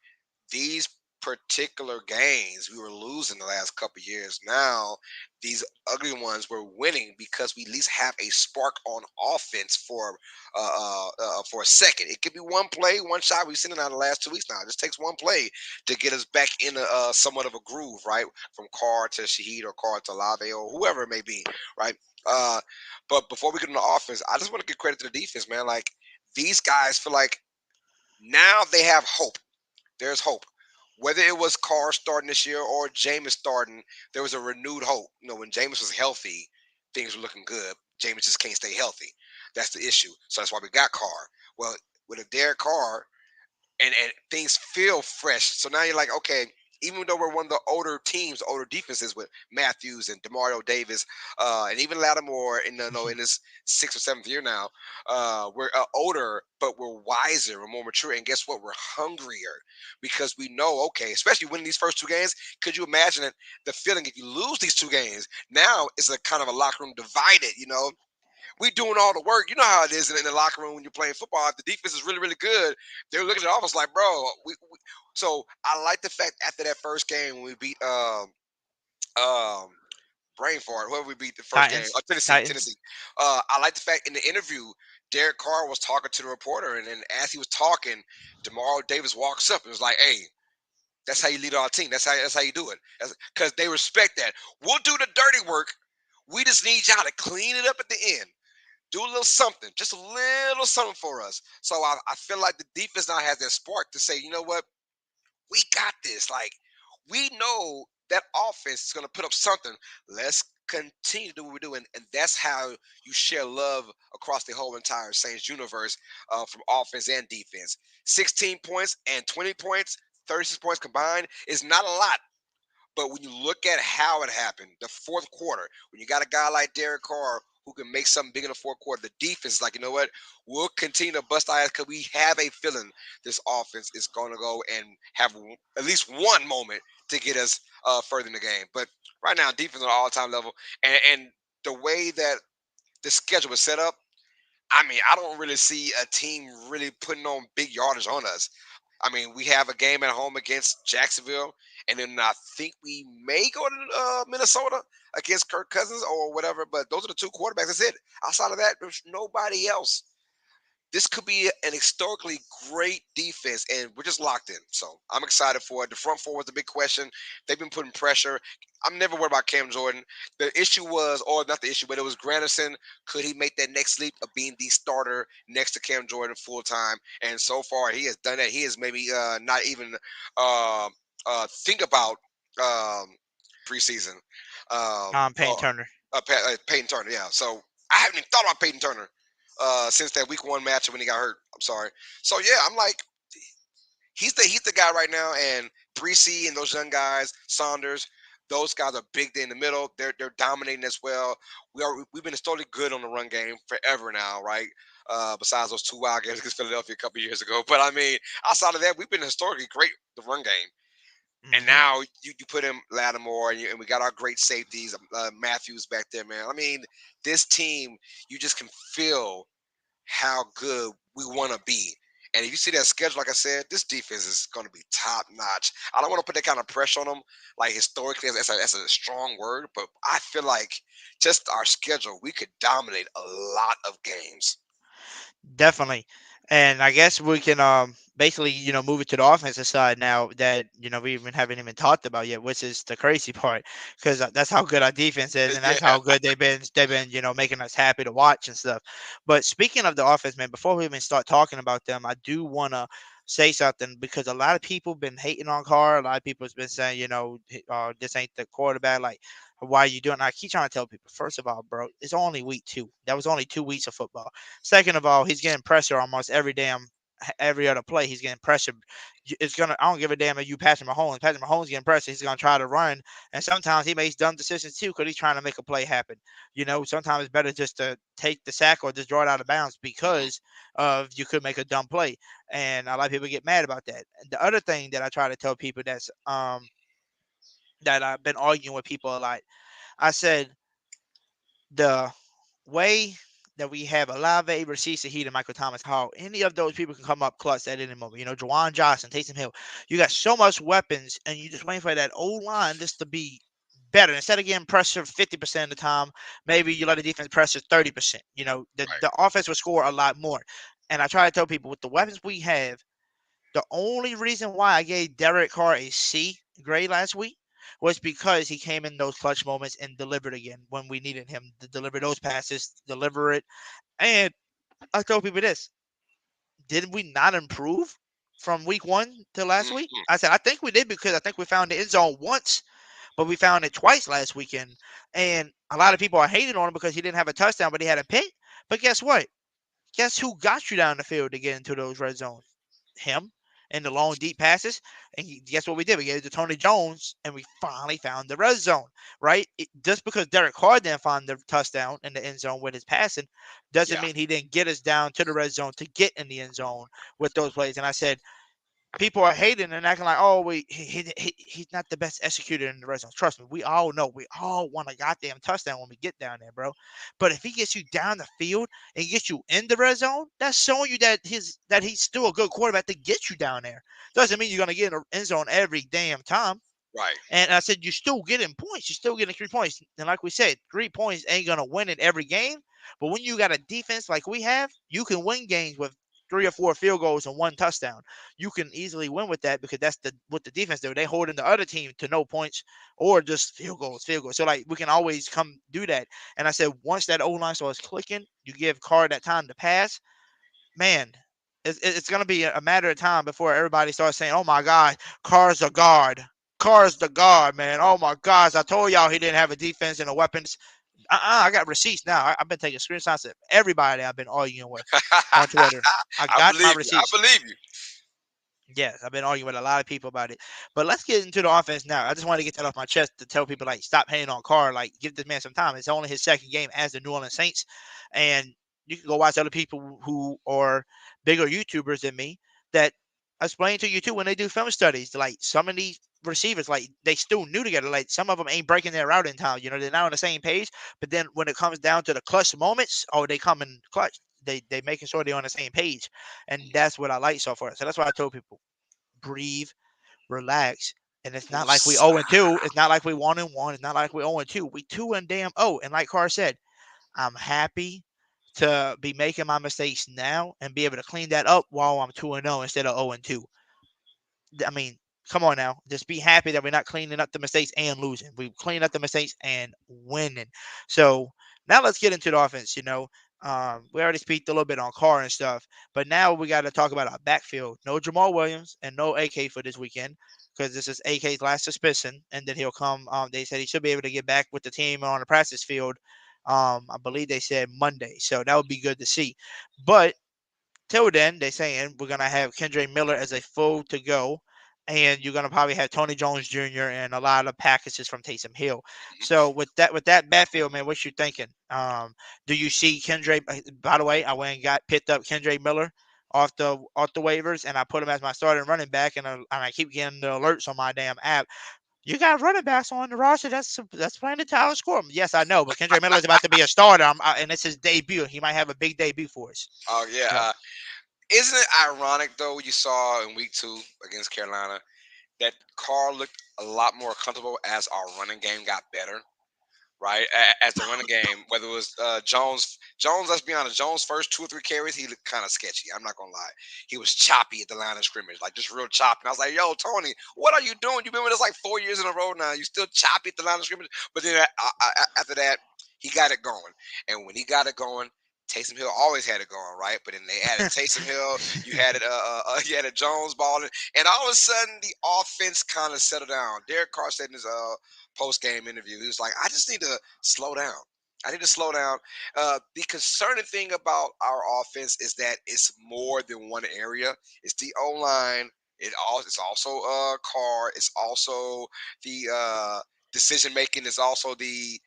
these particular games we were losing the last couple of years. Now, these ugly ones we're winning because we at least have a spark on offense for a second. It could be one play, one shot. We've seen it out the last 2 weeks now. It just takes one play to get us back in somewhat of a groove, right? From Carr to Shaheed or Carr to Lave or whoever it may be, right? But before we get into offense, I just want to give credit to the defense, man. Like, these guys feel like now they have hope. There's hope. Whether it was Carr starting this year or Jameis starting, there was a renewed hope. When Jameis was healthy, things were looking good. Jameis just can't stay healthy. That's the issue. So that's why we got Carr. Well, with a Derek Carr, and things feel fresh. So now you're like, okay, even though we're one of the older teams, older defenses with Matthews and Demario Davis, and even Lattimore in his 6th or 7th year now, we're older, but we're wiser, we're more mature, and guess what? We're hungrier because we know, okay, especially winning these first 2 games. Could you imagine the feeling if you lose these 2 games? Now it's a kind of a locker room divided. We doing all the work. You know how it is in the locker room when you're playing football. If the defense is really, really good, they're looking at us like, bro. So I like the fact after that first game when we beat brain fart, whoever we beat the first Titans. game, Tennessee. I like the fact in the interview, Derek Carr was talking to the reporter, and then as he was talking, Demario Davis walks up and was like, "Hey, that's how you lead our team. That's how you do it." Because they respect that. We'll do the dirty work. We just need y'all to clean it up at the end. Do a little something, just a little something for us. So I feel like the defense now has that spark to say, you know what? We got this. Like, we know that offense is going to put up something. Let's continue to do what we're doing. And that's how you share love across the whole entire Saints universe from offense and defense. 16 points and 20 points, 36 points combined is not a lot. But when you look at how it happened, the fourth quarter, when you got a guy like Derek Carr who can make something big in the fourth quarter, the defense is like, you know what? We'll continue to bust our ass because we have a feeling this offense is going to go and have at least one moment to get us further in the game. But right now, defense on an all-time level. And the way that the schedule was set up, I mean, I don't really see a team really putting on big yardage on us. I mean, we have a game at home against Jacksonville, and then I think we may go to Minnesota against Kirk Cousins or whatever, but those are the 2 quarterbacks. That's it. Outside of that, there's nobody else. This could be an historically great defense, and we're just locked in. So I'm excited for it. The front four was the big question. They've been putting pressure. I'm never worried about Cam Jordan. The issue was, or not the issue, but it was Granderson. Could he make that next leap of being the starter next to Cam Jordan full time? And so far, he has done that. He is maybe not even think about preseason. Payne Turner. Peyton Turner, yeah. So I haven't even thought about Peyton Turner since that week 1 match when he got hurt. I'm sorry. So yeah, I'm like, he's the guy right now. And Breesy and those young guys, Saunders, those guys are big in the middle. They're dominating as well. We've been historically good on the run game forever now, right? Besides those 2 wild games against Philadelphia a couple years ago. But I mean, outside of that, we've been historically great the run game. And now you put him Lattimore, and we got our great safeties, Matthews back there, man. I mean, this team, you just can feel how good we want to be. And if you see that schedule, like I said, this defense is going to be top notch. I don't want to put that kind of pressure on them, like historically, that's a strong word, but I feel like just our schedule, we could dominate a lot of games. Definitely. And I guess we can basically, move it to the offensive side now that, we haven't even talked about yet, which is the crazy part, because that's how good our defense is, and that's how good they've been, making us happy to watch and stuff. But speaking of the offense, man, before we even start talking about them, I do want to say something, because a lot of people been hating on Carr. A lot of people has been saying, this ain't the quarterback. Like, why are you doing? I keep trying to tell people, first of all, bro, it's only week 2. That was only 2 weeks of football. Second of all, he's getting pressure almost every other play. He's getting pressure. I don't give a damn if you Patrick Mahomes. Patrick Mahomes getting pressure. He's gonna try to run, and sometimes he makes dumb decisions too because he's trying to make a play happen. Sometimes it's better just to take the sack or just draw it out of bounds because of you could make a dumb play, and a lot of people get mad about that. And the other thing that I try to tell people that I've been arguing with people a lot, I said the way that we have Olave, Rasheed Shaheed, and Michael Thomas, how any of those people can come up clutch at any moment. Juwan Johnson, Taysom Hill. You got so much weapons, and you just waiting for that old line just to be better. Instead of getting pressure 50% of the time, maybe you let the defense pressure 30%. The offense will score a lot more. And I try to tell people with the weapons we have, the only reason why I gave Derek Carr a C grade last week was because he came in those clutch moments and delivered again when we needed him to deliver those passes, deliver it. And I told people this: did we not improve from week 1 to last week? I said I think we did, because I think we found the end zone once, but we found it twice last weekend. And a lot of people are hating on him because he didn't have a touchdown, but he had a pick. But guess what? Guess who got you down the field to get into those red zones? Him. And the long, deep passes. And guess what we did? We gave it to Tony Jones, and we finally found the red zone, right? Just because Derek Carr didn't find the touchdown in the end zone with his passing doesn't mean he didn't get us down to the red zone to get in the end zone with those plays. And I said, people are hating and acting like, oh, he's not the best executor in the red zone. Trust me, we all know. We all want a goddamn touchdown when we get down there, bro. But if he gets you down the field and gets you in the red zone, that's showing you that he's still a good quarterback to get you down there. Doesn't mean you're gonna get in the end zone every damn time. Right. And I said, you're still getting points. You're still getting 3 points. And like we said, 3 points ain't gonna win it every game. But when you got a defense like we have, you can win games with 3 or 4 field goals and 1 touchdown. You can easily win with that, because that's what the defense do. They holding the other team to no points or just field goals. So like we can always come do that. And I said, once that O-line starts clicking, you give Carr that time to pass, man, it's going to be a matter of time before everybody starts saying, oh my God, Carr's a guard. Carr's the guard, man. Oh my gosh, I told y'all he didn't have a defense and the weapons. I got receipts now. I've been taking screenshots of everybody I've been arguing with on Twitter. I got my receipts. I believe you. Yes, I've been arguing with a lot of people about it. But let's get into the offense now. I just want to get that off my chest to tell people, like, stop hating on Carr. Like, give this man some time. It's only his second game as the New Orleans Saints. And you can go watch other people who are bigger YouTubers than me that explain to you, too, when they do film studies. Like, some of these receivers, like, they still new together. Like, some of them ain't breaking their route in time. They're not on the same page. But then when it comes down to the clutch moments, they come in clutch. They making sure they're on the same page. And that's what I like so far. So that's why I told people, breathe, relax. And it's not like we 0-2. It's not like we 1-1. It's not like we 0-2. We 2-0. And like Carr said, I'm happy to be making my mistakes now and be able to clean that up while I'm 2-0 instead of 0-2. I mean, come on now. Just be happy that we're not cleaning up the mistakes and losing. We clean up the mistakes and winning. So now let's get into the offense. We already speak a little bit on Carr and stuff, but now we got to talk about our backfield. No Jamal Williams and no AK for this weekend, because this is AK's last suspension, and then he'll come. They said he should be able to get back with the team on the practice field. I believe they said Monday, so that would be good to see. But till then, they're saying we're gonna have Kendre Miller as a full to go, and you're gonna probably have Tony Jones Jr. and a lot of packages from Taysom Hill. So with that backfield, man, what you thinking? Do you see Kendre? By the way, I went and picked up Kendre Miller off the waivers, and I put him as my starting running back, and I keep getting the alerts on my damn app. You got running backs on the roster that's playing the Tyler Scorum. Yes, I know, but Kendre Miller is about to be a starter, and it's his debut. He might have a big debut for us. Oh yeah. So, Isn't it ironic though? You saw in week 2 against Carolina that Carr looked a lot more comfortable as our running game got better, right? As the running game, whether it was Jones, let's be honest, Jones' first 2 or 3 carries, he looked kind of sketchy. I'm not gonna lie, he was choppy at the line of scrimmage, like just real choppy. And I was like, "Yo, Tony, what are you doing? You've been with us like 4 years in a row now. You still choppy at the line of scrimmage." But then after that, he got it going, and when he got it going, Taysom Hill always had it going, right? But then they added Taysom Hill. You had it. You had a Jones balling, and all of a sudden the offense kind of settled down. Derek Carr said in his post-game interview, he was like, "I just need to slow down. I need to slow down." The concerning thing about our offense is that it's more than one area. It's the O-line. It's also Carr. It's also the decision making. It's also the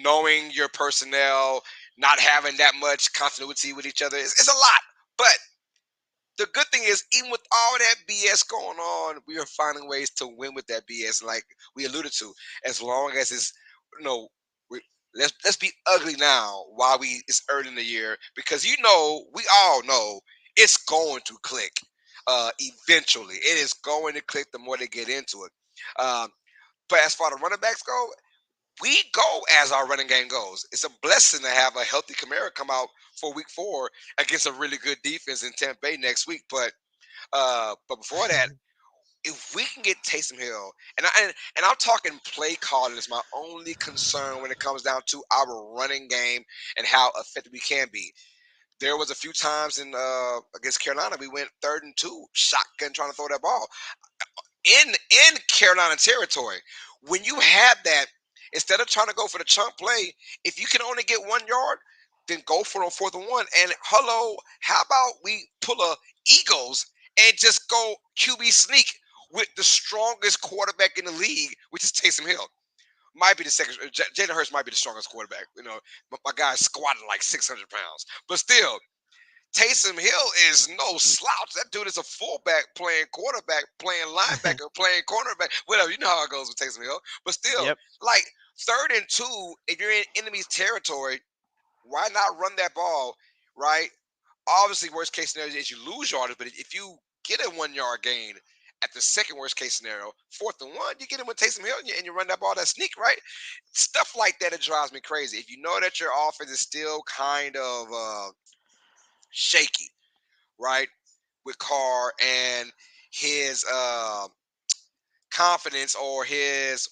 knowing your personnel, not having that much continuity with each other. It's a lot. But the good thing is, even with all that BS going on, we are finding ways to win with that BS. Like we alluded to, as long as it's, let's be ugly now while it's early in the year, because we all know it's going to click. Eventually, it is going to click the more they get into it. But as far as the running backs go, we go as our running game goes. It's a blessing to have a healthy Kamara come out for week 4 against a really good defense in Tampa Bay next week. But before that, if we can get Taysom Hill, and I'm talking play calling is my only concern when it comes down to our running game and how effective we can be. There was a few times in against Carolina, we went 3rd and 2, shotgun trying to throw that ball in Carolina territory. When you have that, instead of trying to go for the chunk play, if you can only get 1 yard, then go for it on 4th and 1. And hello, how about we pull a Eagles and just go QB sneak with the strongest quarterback in the league, which is Taysom Hill. Might be the second. Jalen Hurts might be the strongest quarterback. My guy's squatting like 600 pounds. But still, Taysom Hill is no slouch. That dude is a fullback playing quarterback, playing linebacker, playing cornerback, whatever. You know how it goes with Taysom Hill. But still, like 3rd and 2, if you're in enemy's territory, why not run that ball, right? Obviously, worst case scenario is you lose yardage, but if you get a 1 yard gain at the second worst case scenario, 4th and 1, you get him with Taysom Hill and you run that ball, that sneak, right? Stuff like that, it drives me crazy. If you know that your offense is still kind of shaky, right, with Carr and his confidence or his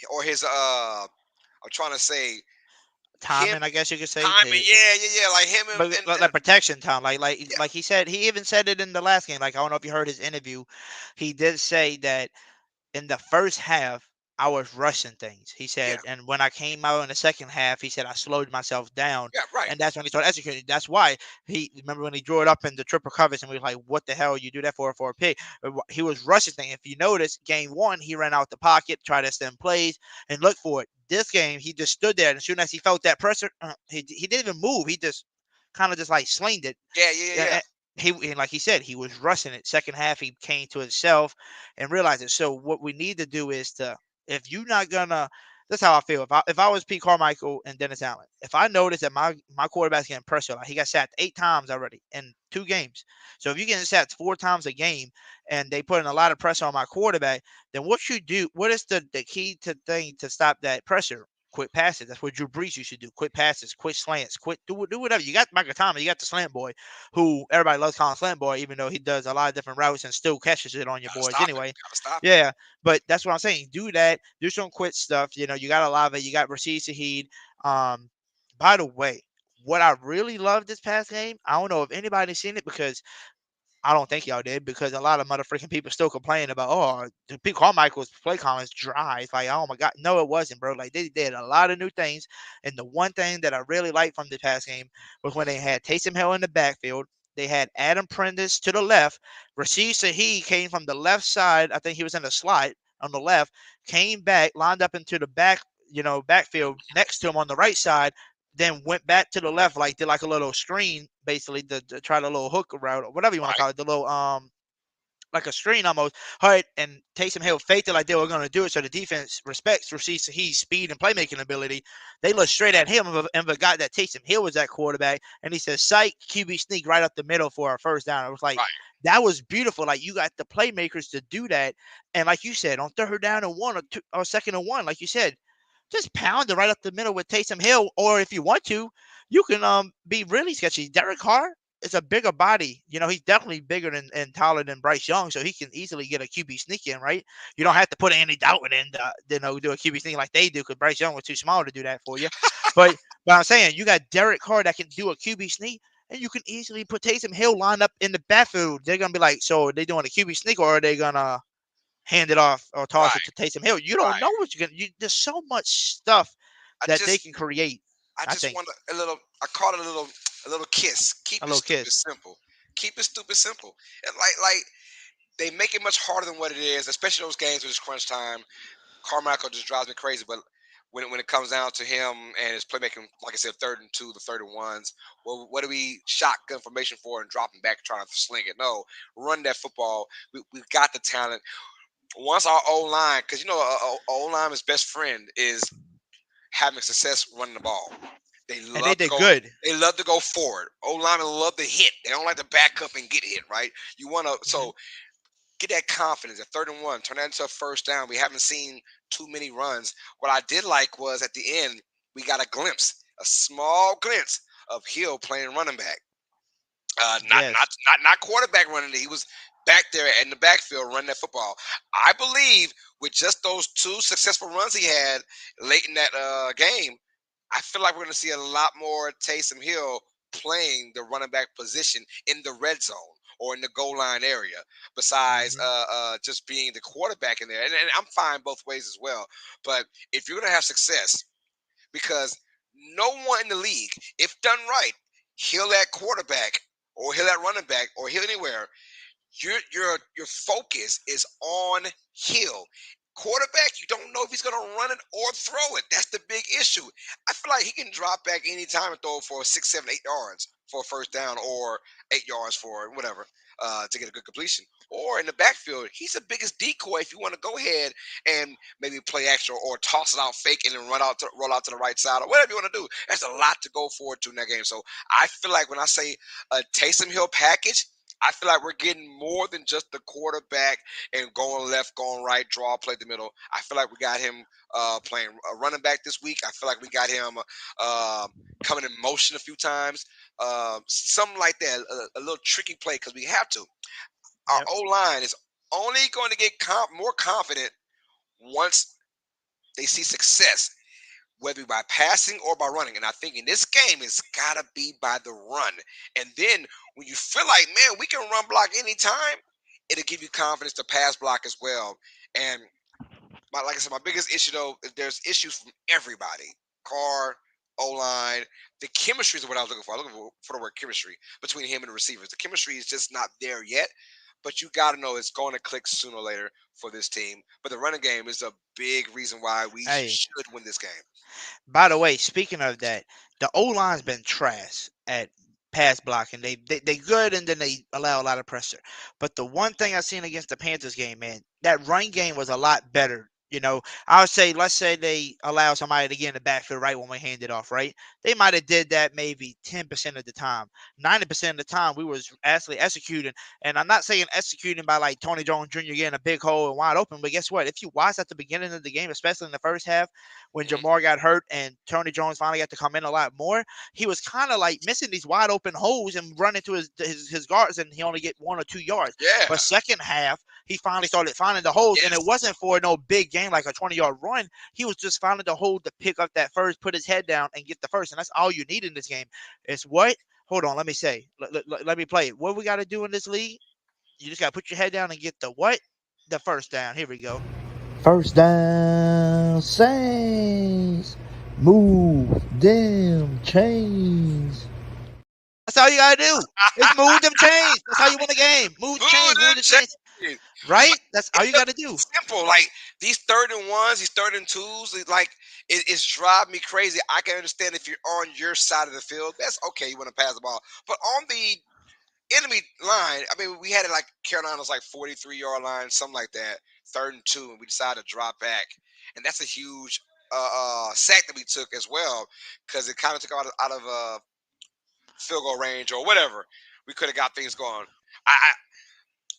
I'm trying to say timing, I guess you could say. Timing, yeah, like him but like protection time, like he said, he even said it in the last game. Like I don't know if you heard his interview. He did say that in the first half, I was rushing things. He said, and when I came out in the second half, he said I slowed myself down. Yeah, right. And that's when he started executing. That's why remember when he drew it up in the triple coverage, and we were like, "What the hell you do that for a pick?" He was rushing things. If you notice, game 1, he ran out the pocket, tried to extend plays, and look for it. This game, he just stood there, and as soon as he felt that pressure, he didn't even move. He just kind of just like slinged it. Yeah. He, like he said, he was rushing it. Second half, he came to himself and realized it. So what we need to do is if you're not gonna, that's how I feel. If I was Pete Carmichael and Dennis Allen, if I noticed that my quarterback's getting pressure, like he got sacked 8 times already in 2 games. So if you're getting sacked 4 times a game and they put in a lot of pressure on my quarterback, then what is the key thing to stop that pressure? Quick passes. That's what Drew Brees used to do. Quick passes, quick slants, do whatever. You got Michael Thomas, you got the slant boy, who everybody loves calling slant boy, even though he does a lot of different routes and still catches it on your boys anyway. Yeah, but that's what I'm saying. Do that. Do some quick stuff. You got Olave, you got Rashid Shaheed. By the way, what I really loved this past game, I don't know if anybody's seen it because I don't think y'all did because a lot of motherfucking people still complain about, oh, the Pete Carmichael's play calling is dry. It's like, oh my God. No, it wasn't, bro. Like they did a lot of new things. And the one thing that I really liked from the past game was when they had Taysom Hill in the backfield. They had Adam Prentice to the left. Rashid Shaheed came from the left side. I think he was in the slot on the left, came back, lined up into the backfield next to him on the right side, then went back to the left, like did like a little screen, basically to try the little hook route or whatever you want to call it, the little like a screen almost. Hurt and Taysom Hill faked it like they were going to do it, so the defense respects Rasheed speed and playmaking ability. They looked straight at him and forgot that Taysom Hill was that quarterback, and he said, "Psych, QB sneak right up the middle for a first down." It was like that was beautiful. Like you got the playmakers to do that, and like you said, on third down and one or second and one, like you said, just pound it right up the middle with Taysom Hill, or if you want to, you can be really sketchy. Derek Carr is a bigger body. You know, he's definitely bigger and taller than Bryce Young, so he can easily get a QB sneak in, right? You don't have to put Andy Dalton in to do a QB sneak like they do because Bryce Young was too small to do that for you. but I'm saying you got Derek Carr that can do a QB sneak, and you can easily put Taysom Hill lined up in the backfield. They're gonna be like, so are they doing a QB sneak or are they gonna hand it off or toss it to Taysom Hill? You don't know what you're gonna. There's so much stuff that they can create. I just want a little. I call it a little kiss. Keep it stupid simple. Keep it stupid simple. And like they make it much harder than what it is, especially those games with it's crunch time. Carmichael just drives me crazy, but when it comes down to him and his playmaking, like I said, 3rd and 2, the 3rd and 1s, well, what do we shotgun formation for and dropping back trying to sling it? No, run that football. We've got the talent. Once our O-line, because you know, O-line's best friend is having success running the ball. They love to go forward. O-linemen love to hit. They don't like to back up and get hit, right? You want to, so get that confidence at 3rd and 1, turn that into a first down. We haven't seen too many runs. What I did like was at the end, we got a small glimpse of Hill playing running back. Not quarterback running. He was back there in the backfield running that football. I believe with just those 2 successful runs he had late in that game, I feel like we're going to see a lot more Taysom Hill playing the running back position in the red zone or in the goal line area, besides just being the quarterback in there. And I'm fine both ways as well. But if you're going to have success, because no one in the league, if done right, heal that quarterback or heal that running back or heal anywhere, your focus is on Hill. Quarterback, you don't know if he's going to run it or throw it. That's the big issue. I feel like he can drop back anytime and throw for 6, 7, 8 yards for a first down or 8 yards for whatever to get a good completion. Or in the backfield, he's the biggest decoy if you want to go ahead and maybe play extra or toss it out fake and then roll out to the right side or whatever you want to do. There's a lot to go forward to in that game. So I feel like when I say a Taysom Hill package, I feel like we're getting more than just the quarterback and going left, going right, draw, play the middle. I feel like we got him playing a running back this week. I feel like we got him coming in motion a few times. Something like that, a little tricky play because we have to. Our O-line is only going to get more confident once they see success, whether by passing or by running. And I think in this game, it's got to be by the run. And then when you feel like, man, we can run block anytime, it'll give you confidence to pass block as well. And like I said, my biggest issue, though, there's issues from everybody. Carr, O-line, the chemistry is what I was looking for. I'm looking for the word chemistry between him and the receivers. The chemistry is just not there yet. But you got to know it's going to click sooner or later for this team. But the running game is a big reason why we should win this game. By the way, speaking of that, the O-line's been trash at pass blocking. They good, and then they allow a lot of pressure. But the one thing I've seen against the Panthers game, man, that run game was a lot better. You know, I would say, let's say they allow somebody to get in the backfield right when we hand it off, right? They might have did that maybe 10% of the time. 90% of the time, we was actually executing. And I'm not saying executing by like Tony Jones Jr. getting a big hole and wide open, but guess what? If you watch at the beginning of the game, especially in the first half, when Jamar got hurt and Tony Jones finally got to come in a lot more, he was kind of like missing these wide open holes and running to his guards, and he only get 1 or 2 yards. Yeah. But second half, he finally started finding the holes, and it wasn't for no big game like a 20-yard run. He was just finding the hole to pick up that first, put his head down, and get the first. And that's all you need in this game. It's what? Hold on, let me say. Let me play it. What we got to do in this league You just got to put your head down and get the what? The first down. Here we go. First down, Saints. Move them chains. That's all you got to do. Just move them chains. That's how you win the game. Move the chains. Move the chains. Right? That's all you got to do. Simple. Like these 3rd and 1s, these 3rd and 2s, like it's driving me crazy. I can understand if you're on your side of the field. That's okay. You want to pass the ball. But on the enemy line, I mean, we had it like Carolina's like 43-yard line, something like that, 3rd and 2, and we decided to drop back. And that's a huge sack that we took as well, because it kind of took out of field goal range or whatever. We could have got things going.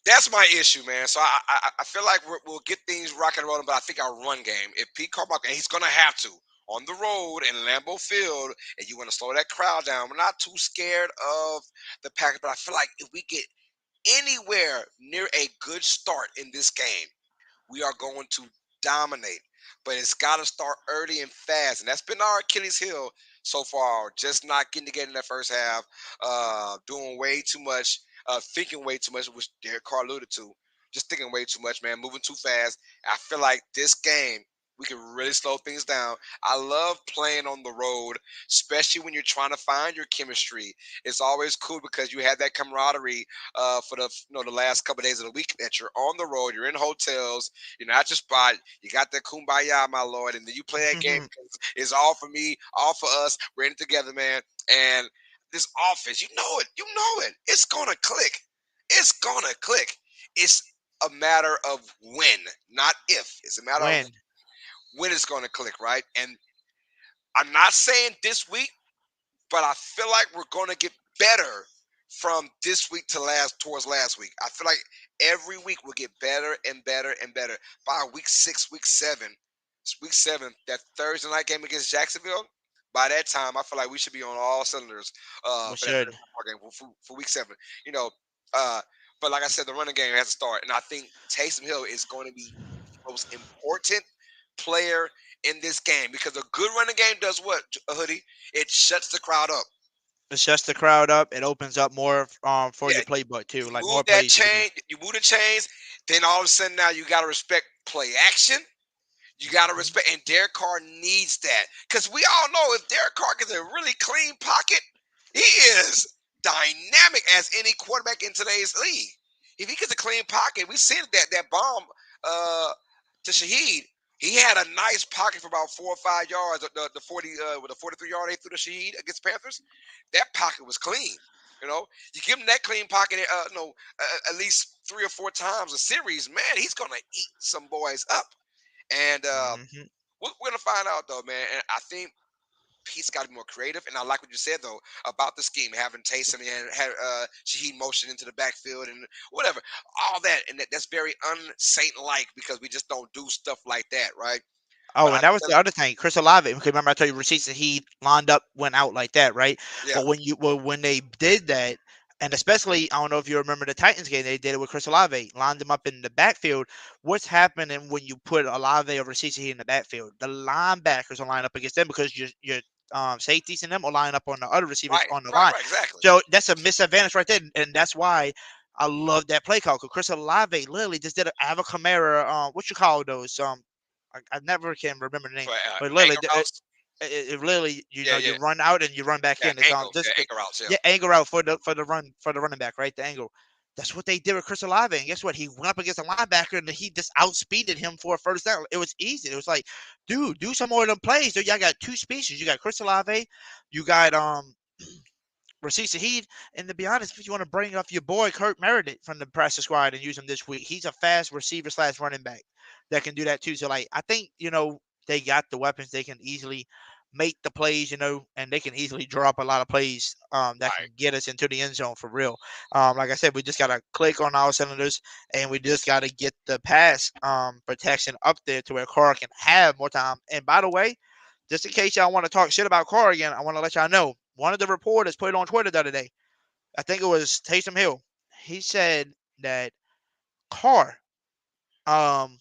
That's my issue, man. So I feel like we'll get things rocking and rolling, but I think our run game, if Pete Carmichael, and he's going to have to, on the road in Lambeau Field, and you want to slow that crowd down, we're not too scared of the Packers, but I feel like if we get anywhere near a good start in this game, we are going to dominate. But it's got to start early and fast, and that's been our Achilles heel so far, just not getting together in that first half, doing way too much, thinking way too much, which Derek Carr alluded to, just thinking way too much, man, moving too fast. I feel like this game, we can really slow things down. I love playing on the road, especially when you're trying to find your chemistry. It's always cool because you have that camaraderie for the last couple of days of the week that you're on the road. You're in hotels. You're not your spot. You got that kumbaya, my lord, and then you play that game. It's all for me, all for us. We're in it together, man. And this offense, you know it. It's gonna click. It's gonna click. It's a matter of when, not if. It's a matter of when it's going to click, right? And I'm not saying this week, but I feel like we're going to get better from this week to towards last week. I feel like every week we'll get better and better and better. By week 6, week 7, that Thursday night game against Jacksonville, by that time, I feel like we should be on all cylinders for week 7. But like I said, the running game has to start. And I think Taysom Hill is going to be the most important player in this game, because a good running game does what, Hoodie? It shuts the crowd up. It shuts the crowd up. It opens up more for your playbook too. Like more that plays. Chain, you move the chains, then all of a sudden now you got to respect play action. You got to respect, and Derek Carr needs that, because we all know if Derek Carr gets a really clean pocket, he is dynamic as any quarterback in today's league. If he gets a clean pocket, we seen that bomb to Shaheed. He had a nice pocket for about 4 or 5 yards. The 43-yard he threw to Shaheed against the Panthers, that pocket was clean. You give him that clean pocket, at least 3 or 4 times a series, man, he's gonna eat some boys up. And we're gonna find out though, man. And I think Pete's got to be more creative. And I like what you said though about the scheme, having Taysom and had Shaheed motion into the backfield and whatever, all that, and that's very un-Saint-like, because we just don't do stuff like that, right? Oh, and that was the other thing, Chris Olave. Okay, remember I told you receipts that he lined up, went out like that, right? Yeah. But when they did that, and especially, I don't know if you remember the Titans game, they did it with Chris Olave, lined him up in the backfield. What's happening when you put Olave or receipts in the backfield? The linebackers are lined up against them, because your safeties and them are lined up on the other receivers on the line. Right, exactly. So that's a misadvantage right there, and that's why I love that play call, because Chris Olave literally just did Ava Kamara. What you call those? I never can remember the name, but literally, it literally, you run out and you run back in. It's angle routes, angle route for the running back, right? The angle. That's what they did with Chris Olave, and guess what? He went up against a linebacker and he just outspeeded him for a first down. It was easy. It was like, dude, do some more of them plays. Dude, y'all got 2 species. You got Chris Olave, you got Rashid Shaheed, and to be honest, if you want to bring up your boy Kirk Meredith from the practice squad and use him this week, he's a fast receiver / running back that can do that too. So like, I think they got the weapons. They can easily make the plays, and they can easily draw up a lot of plays that can get us into the end zone for real. Like I said, we just got to click on all cylinders, and we just got to get the pass protection up there to where Carr can have more time. And by the way, just in case y'all want to talk shit about Carr again, I want to let y'all know, one of the reporters put it on Twitter the other day. I think it was Taysom Hill. He said that Carr, time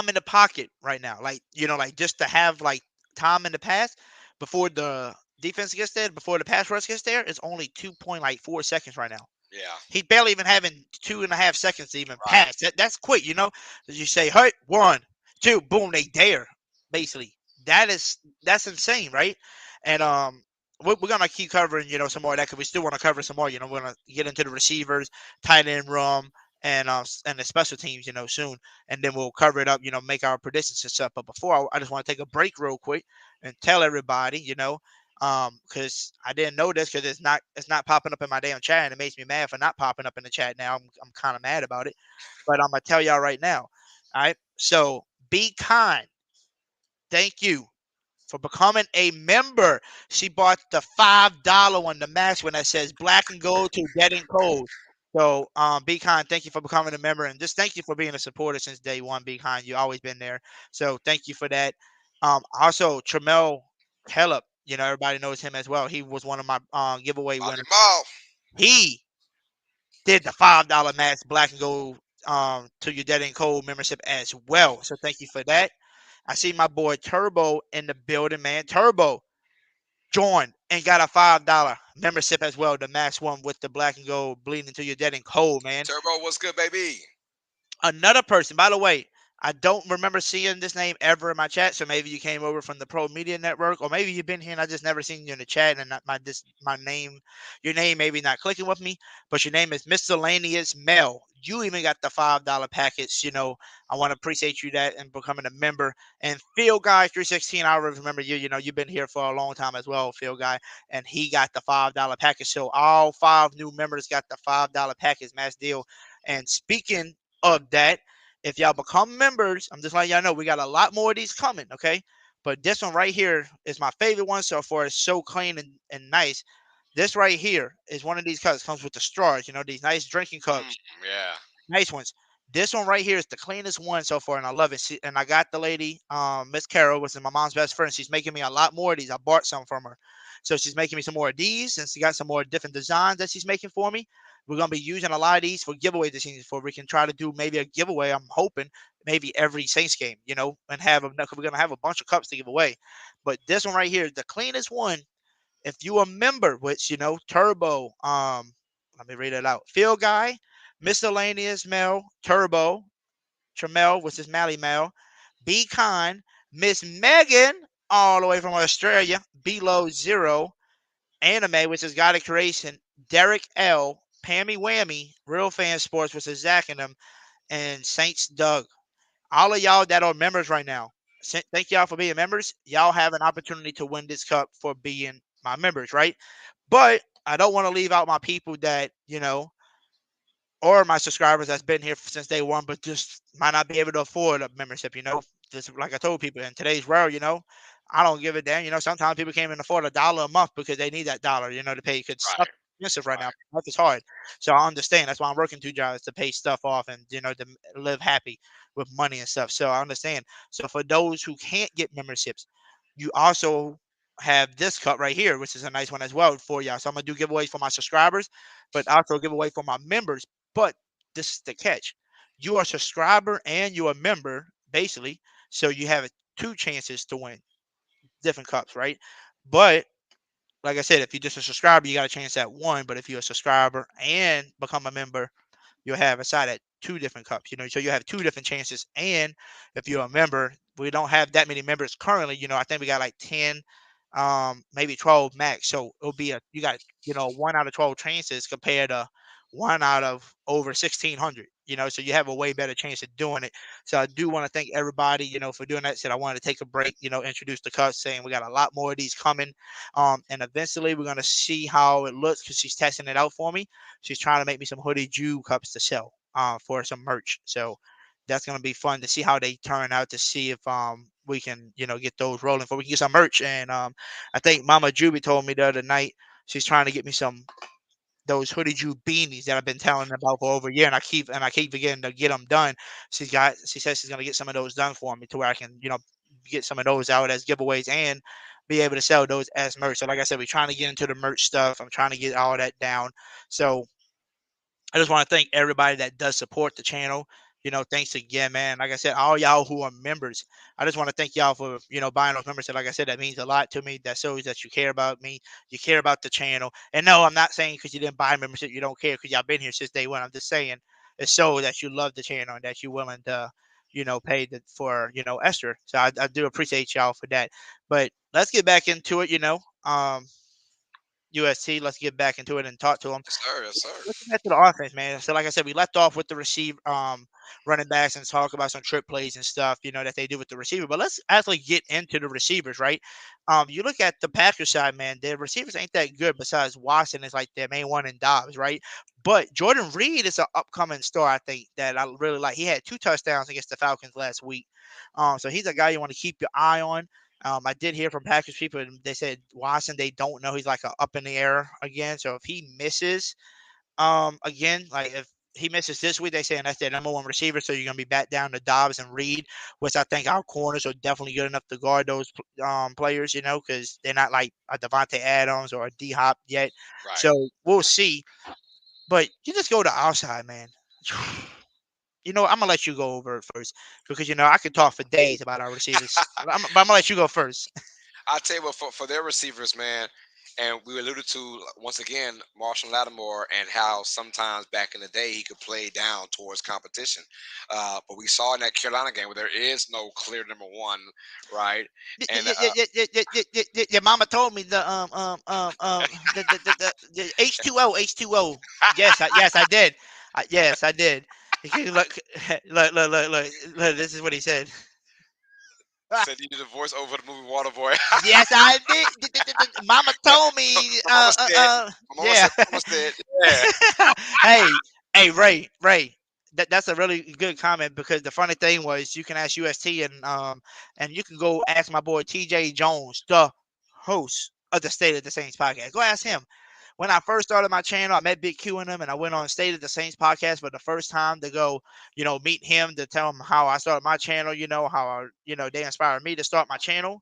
in the pocket right now, like just to have like time in the pass before the defense gets there, before the pass rush gets there, it's only 2.4 seconds right now. Yeah. He's barely even having 2.5 seconds to even pass. That's quick, you know. You say, "Hey, 1, 2, boom, they there." Basically, that's insane, right? And we're gonna keep covering, you know, some more of that because we still want to cover some more. You know, we're gonna get into the receivers, tight end room, and the special teams, you know, soon, and then we'll cover it up. You know, make our predictions and stuff. But before, I just want to take a break real quick and tell everybody, you know, because I didn't know this because it's not popping up in my damn chat, and it makes me mad for not popping up in the chat now. I'm kind of mad about it, but I'm gonna tell y'all right now. All right, so be kind. Thank you for becoming a member. She bought the $5 one, the max one that says black and gold to getting cold. So be kind. Thank you for becoming a member, and just thank you for being a supporter since day one. Be kind. You always been there. So thank you for that. Also Tramel Kellop, you know, everybody knows him as well. He was one of my giveaway winners. He did the $5 max black and gold to your dead and cold membership as well. So thank you for that. I see my boy Turbo in the building, man. Turbo joined and got a $5 membership as well, the max one with the black and gold bleeding to your dead and cold, man. Turbo, what's good, baby? Another person, by the way, I don't remember seeing this name ever in my chat, so maybe you came over from the Pro Media Network, or maybe you've been here and I just never seen you in the chat, and my name, your name maybe not clicking with me, but your name is Miscellaneous Mel. You even got the $5 package, you know. I want to appreciate you that and becoming a member. And Phil Guy 316, I remember you. You know, you've been here for a long time as well, Phil Guy, and he got the $5 package. So all 5 new members got the $5 package, mass deal. And speaking of that, if y'all become members, I'm just letting y'all know we got a lot more of these coming, okay? But this one right here is my favorite one so far. It's so clean and nice. This right here is one of these cups. Comes with the straws, you know, these nice drinking cups. Yeah. Nice ones. This one right here is the cleanest one so far, and I love it. And I got the lady, Miss Carol, which is my mom's best friend. She's making me a lot more of these. I bought some from her. So she's making me some more of these, and she got some more different designs that she's making for me. We're going to be using a lot of these for giveaway this season for we can try to do maybe a giveaway. I'm hoping maybe every Saints game, you know, and have them. We're going to have a bunch of cups to give away. But this one right here is the cleanest one. If you a member, which, you know, Turbo, let me read it out. Phil Guy, Miscellaneous Mel, Turbo, Tramel, which is Mally Mel, Be Kind, Miss Megan, all the way from Australia, Below Zero, Anime, which is God of Creation, Derek L, Pammy Whammy, Real Fan Sports, which is Zach and them, and Saints Doug. All of y'all that are members right now, thank y'all for being members. Y'all have an opportunity to win this cup for being my members, right? But I don't want to leave out my people that, you know, or my subscribers that's been here since day one, but just might not be able to afford a membership, you know. Just like I told people in today's world, you know, I don't give a damn. You know, sometimes people can't even afford $1 a month because they need that dollar, you know, to pay because stuff is expensive right now. Life is hard. So I understand. That's why I'm working 2 jobs to pay stuff off and, you know, to live happy with money and stuff. So I understand. So for those who can't get memberships, you also have this cup right here, which is a nice one as well for y'all. So I'm gonna do giveaways for my subscribers, but also give away for my members. But this is the catch. You are a subscriber and you're a member, basically. So you have 2 chances to win different cups, right? But like I said, if you're just a subscriber, you got a chance at 1. But if you're a subscriber and become a member, you'll have a shot at 2 different cups. You know, so you have 2 different chances. And if you're a member, we don't have that many members currently. You know, I think we got like 10, maybe 12 max. So it'll be you got, you know, 1 out of 12 chances compared to 1 out of over 1,600. You know, so you have a way better chance of doing it. So I do want to thank everybody, you know, for doing that. Said I wanted to take a break, you know, introduce the cups, saying we got a lot more of these coming. And eventually we're gonna see how it looks because she's testing it out for me. She's trying to make me some Hoodie Jew cups to sell for some merch. So that's gonna be fun to see how they turn out, to see if we can, you know, get those rolling for we can get some merch. And I think Mama Juby told me the other night she's trying to get me those Hoodie Jew beanies that I've been telling about for over a year, and I keep forgetting to get them done. She says she's gonna get some of those done for me to where I can, you know, get some of those out as giveaways and be able to sell those as merch. So like I said, we're trying to get into the merch stuff. I'm trying to get all that down. So I just want to thank everybody that does support the channel. Thanks again, man. Like I said, all y'all who are members, I just want to thank y'all for, buying those memberships. Like I said, that means a lot to me. That shows that you care about me. You care about the channel. And no, I'm not saying because you didn't buy a membership, you don't care because y'all been here since day one. I'm just saying it shows that you love the channel and that you're willing to, pay for, Esther. So I do appreciate y'all for that. But let's get back into it, UST. Let's get back into it and talk to them. Yes, sir. Yes, sir. Let's get back to the offense, man. So, like I said, we left off with the running backs and talk about some trick plays and stuff, that they do with the receiver. But let's actually get into the receivers, right? You look at the Packers side, man. Their receivers ain't that good. Besides Watson is like their main one, and Dobbs, right? But Jordan Reed is an upcoming star, I think, that I really like. He had 2 touchdowns against the Falcons last week. So he's a guy you want to keep your eye on. I did hear from Packers people, and they said Watson, they don't know. He's like a up in the air again. So if he misses, again, like if he misses this week, they saying that's their number 1 receiver. So you're gonna be back down to Dobbs and Reed, which I think our corners are definitely good enough to guard those players, because they're not like a Devontae Adams or a D Hop yet. Right. So we'll see. But you just go to outside, man. I'm gonna let you go over it first because I could talk for days about our receivers. but I'm gonna let you go first. I'll tell you what, for their receivers, man, and we alluded to once again Marshall Lattimore and how sometimes back in the day he could play down towards competition. But we saw in that Carolina game where there is no clear number 1, right? And Your mama told me the H2O. Yes, I did. Yes, I did. Look, this is what he said. Said you did a voice over the movie Waterboy. Yes, I did. Mama told me. Mama said, yeah. Hey, Ray. That's a really good comment because the funny thing was you can ask UST and you can go ask my boy TJ Jones, the host of the State of the Saints podcast. Go ask him. When I first started my channel, I met Big Q and him, and I went on State of the Saints podcast for the first time to go, meet him, to tell him how I started my channel, how, they inspired me to start my channel.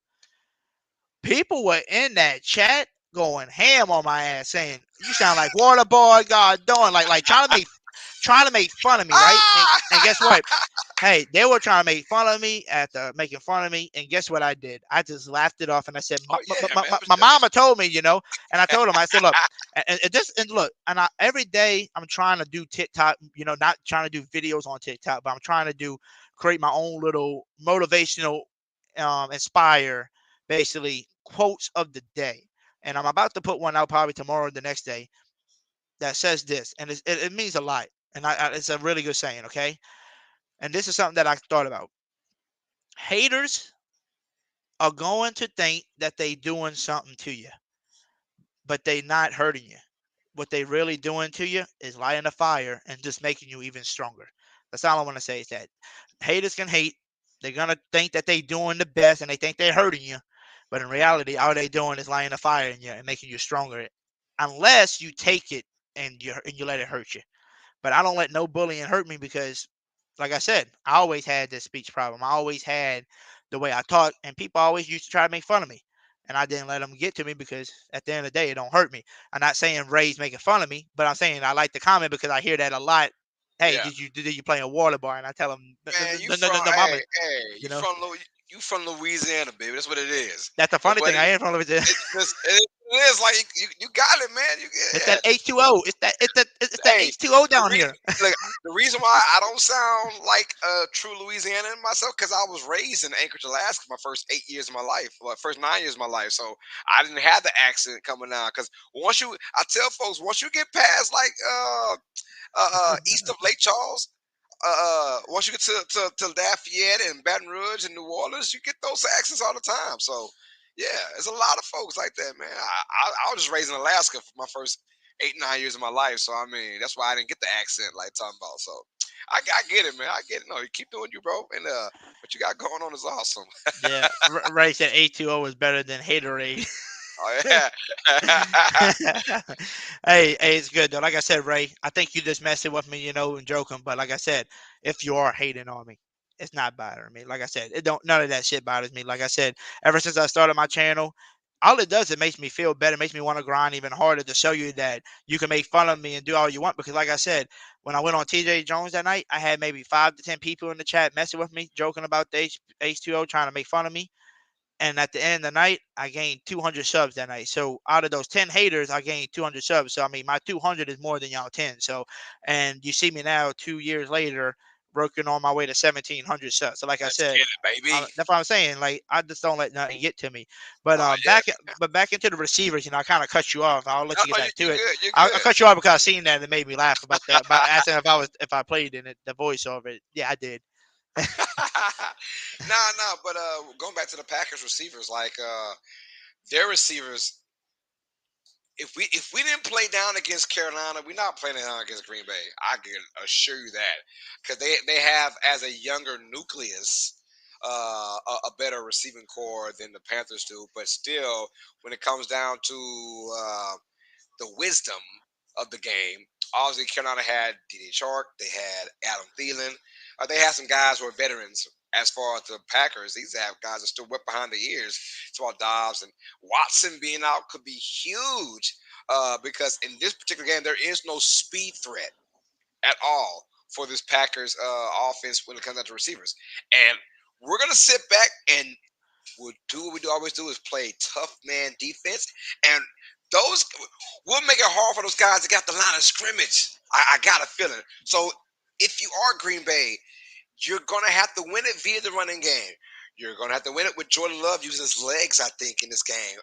People were in that chat going ham on my ass saying, you sound like Waterboy, God darn, like trying to make fun of me, right? And guess what? Hey, they were trying to make fun of me after making fun of me, and guess what I did? I just laughed it off, and I said, my mama told me, and I told him, I said, look, every day I'm trying to do TikTok, not trying to do videos on TikTok, but I'm trying to create my own little motivational, inspire, basically, quotes of the day. And I'm about to put one out probably tomorrow or the next day that says this, and it means a lot. And it's a really good saying, okay? And this is something that I thought about. Haters are going to think that they doing something to you, but they not hurting you. What they really doing to you is lighting a fire and just making you even stronger. That's all I want to say is that haters can hate. They're going to think that they doing the best and they think they're hurting you. But in reality, all they doing is lighting a fire in you and making you stronger. Unless you take it and you let it hurt you. But I don't let no bullying hurt me because, like I said, I always had this speech problem. I always had the way I talk, and people always used to try to make fun of me. And I didn't let them get to me because at the end of the day, it don't hurt me. I'm not saying Ray's making fun of me, but I'm saying I like the comment because I hear that a lot. Hey, Yeah. did you play a water bar? And I tell them, Man, mama. You from Louisiana, baby. That's what it is. That's the funny thing. I am from Louisiana. It is like you got it, man. It's that H2O. It's that H2O down here. Look, the reason why I don't sound like a true Louisianan myself, because I was raised in Anchorage, Alaska, my first 8 years of my life, first 9 years of my life. So I didn't have the accent coming out. Because I tell folks, once you get past like east of Lake Charles, once you get to Lafayette and Baton Rouge and New Orleans, you get those accents all the time. So yeah, there's a lot of folks like that, man. I was just raised in Alaska for my first 8-9 years of my life. So I mean, that's why I didn't get the accent like talking about. So I get it, man. I get it. No, you keep doing you, bro. And what you got going on is awesome. Yeah, Ray said H2O is better than Haterade. Oh yeah. Hey, it's good though. Like I said, Ray, I think you just messing with me, and joking. But like I said, if you are hating on me, it's not bothering me. Like I said, none of that shit bothers me. Like I said, ever since I started my channel, all it does, it makes me feel better, makes me want to grind even harder to show you that you can make fun of me and do all you want. Because like I said, when I went on TJ Jones that night, I had maybe 5 to 10 people in the chat messing with me, joking about the H2O, trying to make fun of me. And at the end of the night, I gained 200 subs that night. So out of those 10 haters, I gained 200 subs. So I mean, my 200 is more than y'all 10. So, and you see me now 2 years later, working on my way to 1,700 subs. So like I Let's said, get it, baby. that's what I'm saying. Like I just don't let nothing get to me. But Yeah. back into the receivers, I kind of cut you off. I'll let you get back to it. You're I good. cut you off because I seen that and it made me laugh about that. About asking if I played in it, the voice of it. Yeah, I did. Nah, but going back to the Packers receivers, like their receivers, if we didn't play down against Carolina, we're not playing down against Green Bay. I can assure you that, because they have, as a younger nucleus, a better receiving core than the Panthers do. But still, when it comes down to the wisdom of the game, obviously Carolina had D.D. Chark, they had Adam Thielen, they had some guys who are veterans. As far as the Packers, these have guys that are still wet behind the ears. It's about Dobbs and Watson being out could be huge, because in this particular game there is no speed threat at all for this Packers offense when it comes down to receivers. And we're gonna sit back and we'll do what we always do, is play tough man defense, and we'll make it hard for those guys that got the line of scrimmage. I got a feeling. So if you are Green Bay, you're going to have to win it via the running game. You're going to have to win it with Jordan Love using his legs, I think, in this game,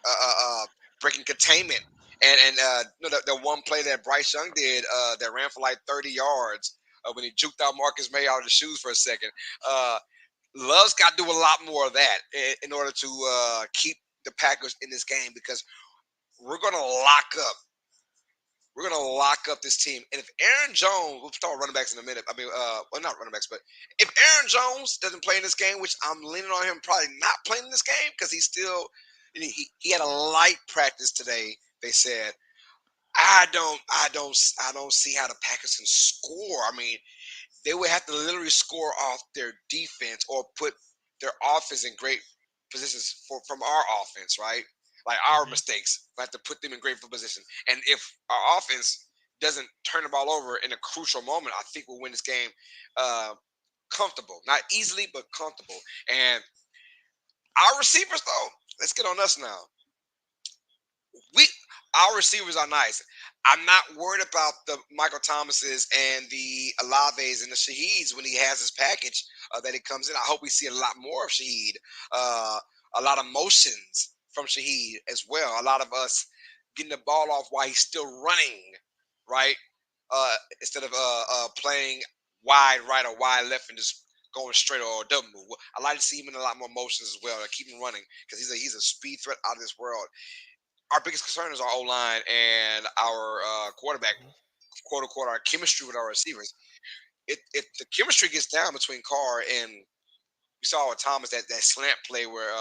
breaking containment. And the one play that Bryce Young did that ran for like 30 yards when he juked out Marcus May out of the shoes for a second. Love's got to do a lot more of that in order to keep the Packers in this game, because we're going to lock up. We're going to lock up this team. And if Aaron Jones, we'll talk running backs in a minute. I mean, well, not running backs, but if Aaron Jones doesn't play in this game, which I'm leaning on him probably not playing in this game, because he's still, he had a light practice today, they said. I don't see how the Packers can score. I mean, they would have to literally score off their defense or put their offense in great positions from our offense, right? Like our mistakes, we have to put them in great position. And if our offense doesn't turn the ball over in a crucial moment, I think we'll win this game comfortable. Not easily, but comfortable. And our receivers, though, let's get on us now. Our receivers are nice. I'm not worried about the Michael Thomases and the Olaves and the Shaheeds when he has his package that he comes in. I hope we see a lot more of Shaheed, a lot of motions from Shaheed as well. A lot of us getting the ball off while he's still running, right? Instead of playing wide right or wide left and just going straight or double move. I like to see him in a lot more motions as well. Keep him running, because he's a speed threat out of this world. Our biggest concern is our O-line and our quarterback, quote unquote, our chemistry with our receivers. If the chemistry gets down between Carr and we saw with Thomas that slant play where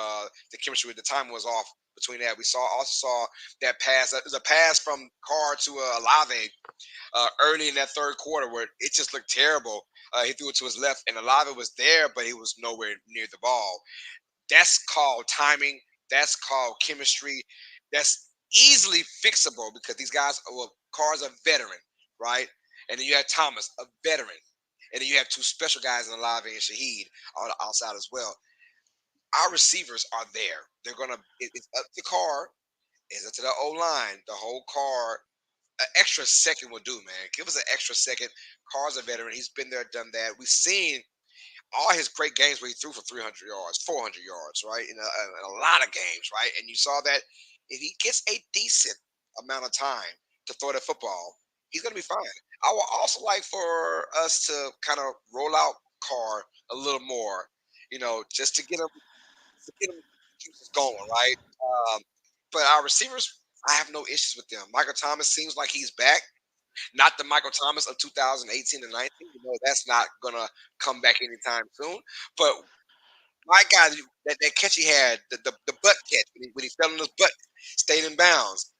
the chemistry with the timing was off between that. We also saw that pass. It was a pass from Carr to Olave early in that third quarter where it just looked terrible. He threw it to his left, and Olave was there, but he was nowhere near the ball. That's called timing. That's called chemistry. That's easily fixable, because these guys, Carr's a veteran, right? And then you have Thomas, a veteran. And then you have two special guys in Olave and Shaheed outside as well. Our receivers are there. They're going to, it's up to Carr, it's up to the O-line. The whole Carr, an extra second will do, man. Give us an extra second. Carr's a veteran. He's been there, done that. We've seen all his great games where he threw for 300 yards, 400 yards, right? In a lot of games, right? And you saw that if he gets a decent amount of time to throw that football, he's going to be fine. I would also like for us to kind of roll out Carr a little more, just to get him going, right? But our receivers, I have no issues with them. Michael Thomas seems like he's back. Not the Michael Thomas of 2018 and 19. That's not going to come back anytime soon. But my God, that catch he had, the butt catch, when he fell on his butt, stayed in bounds.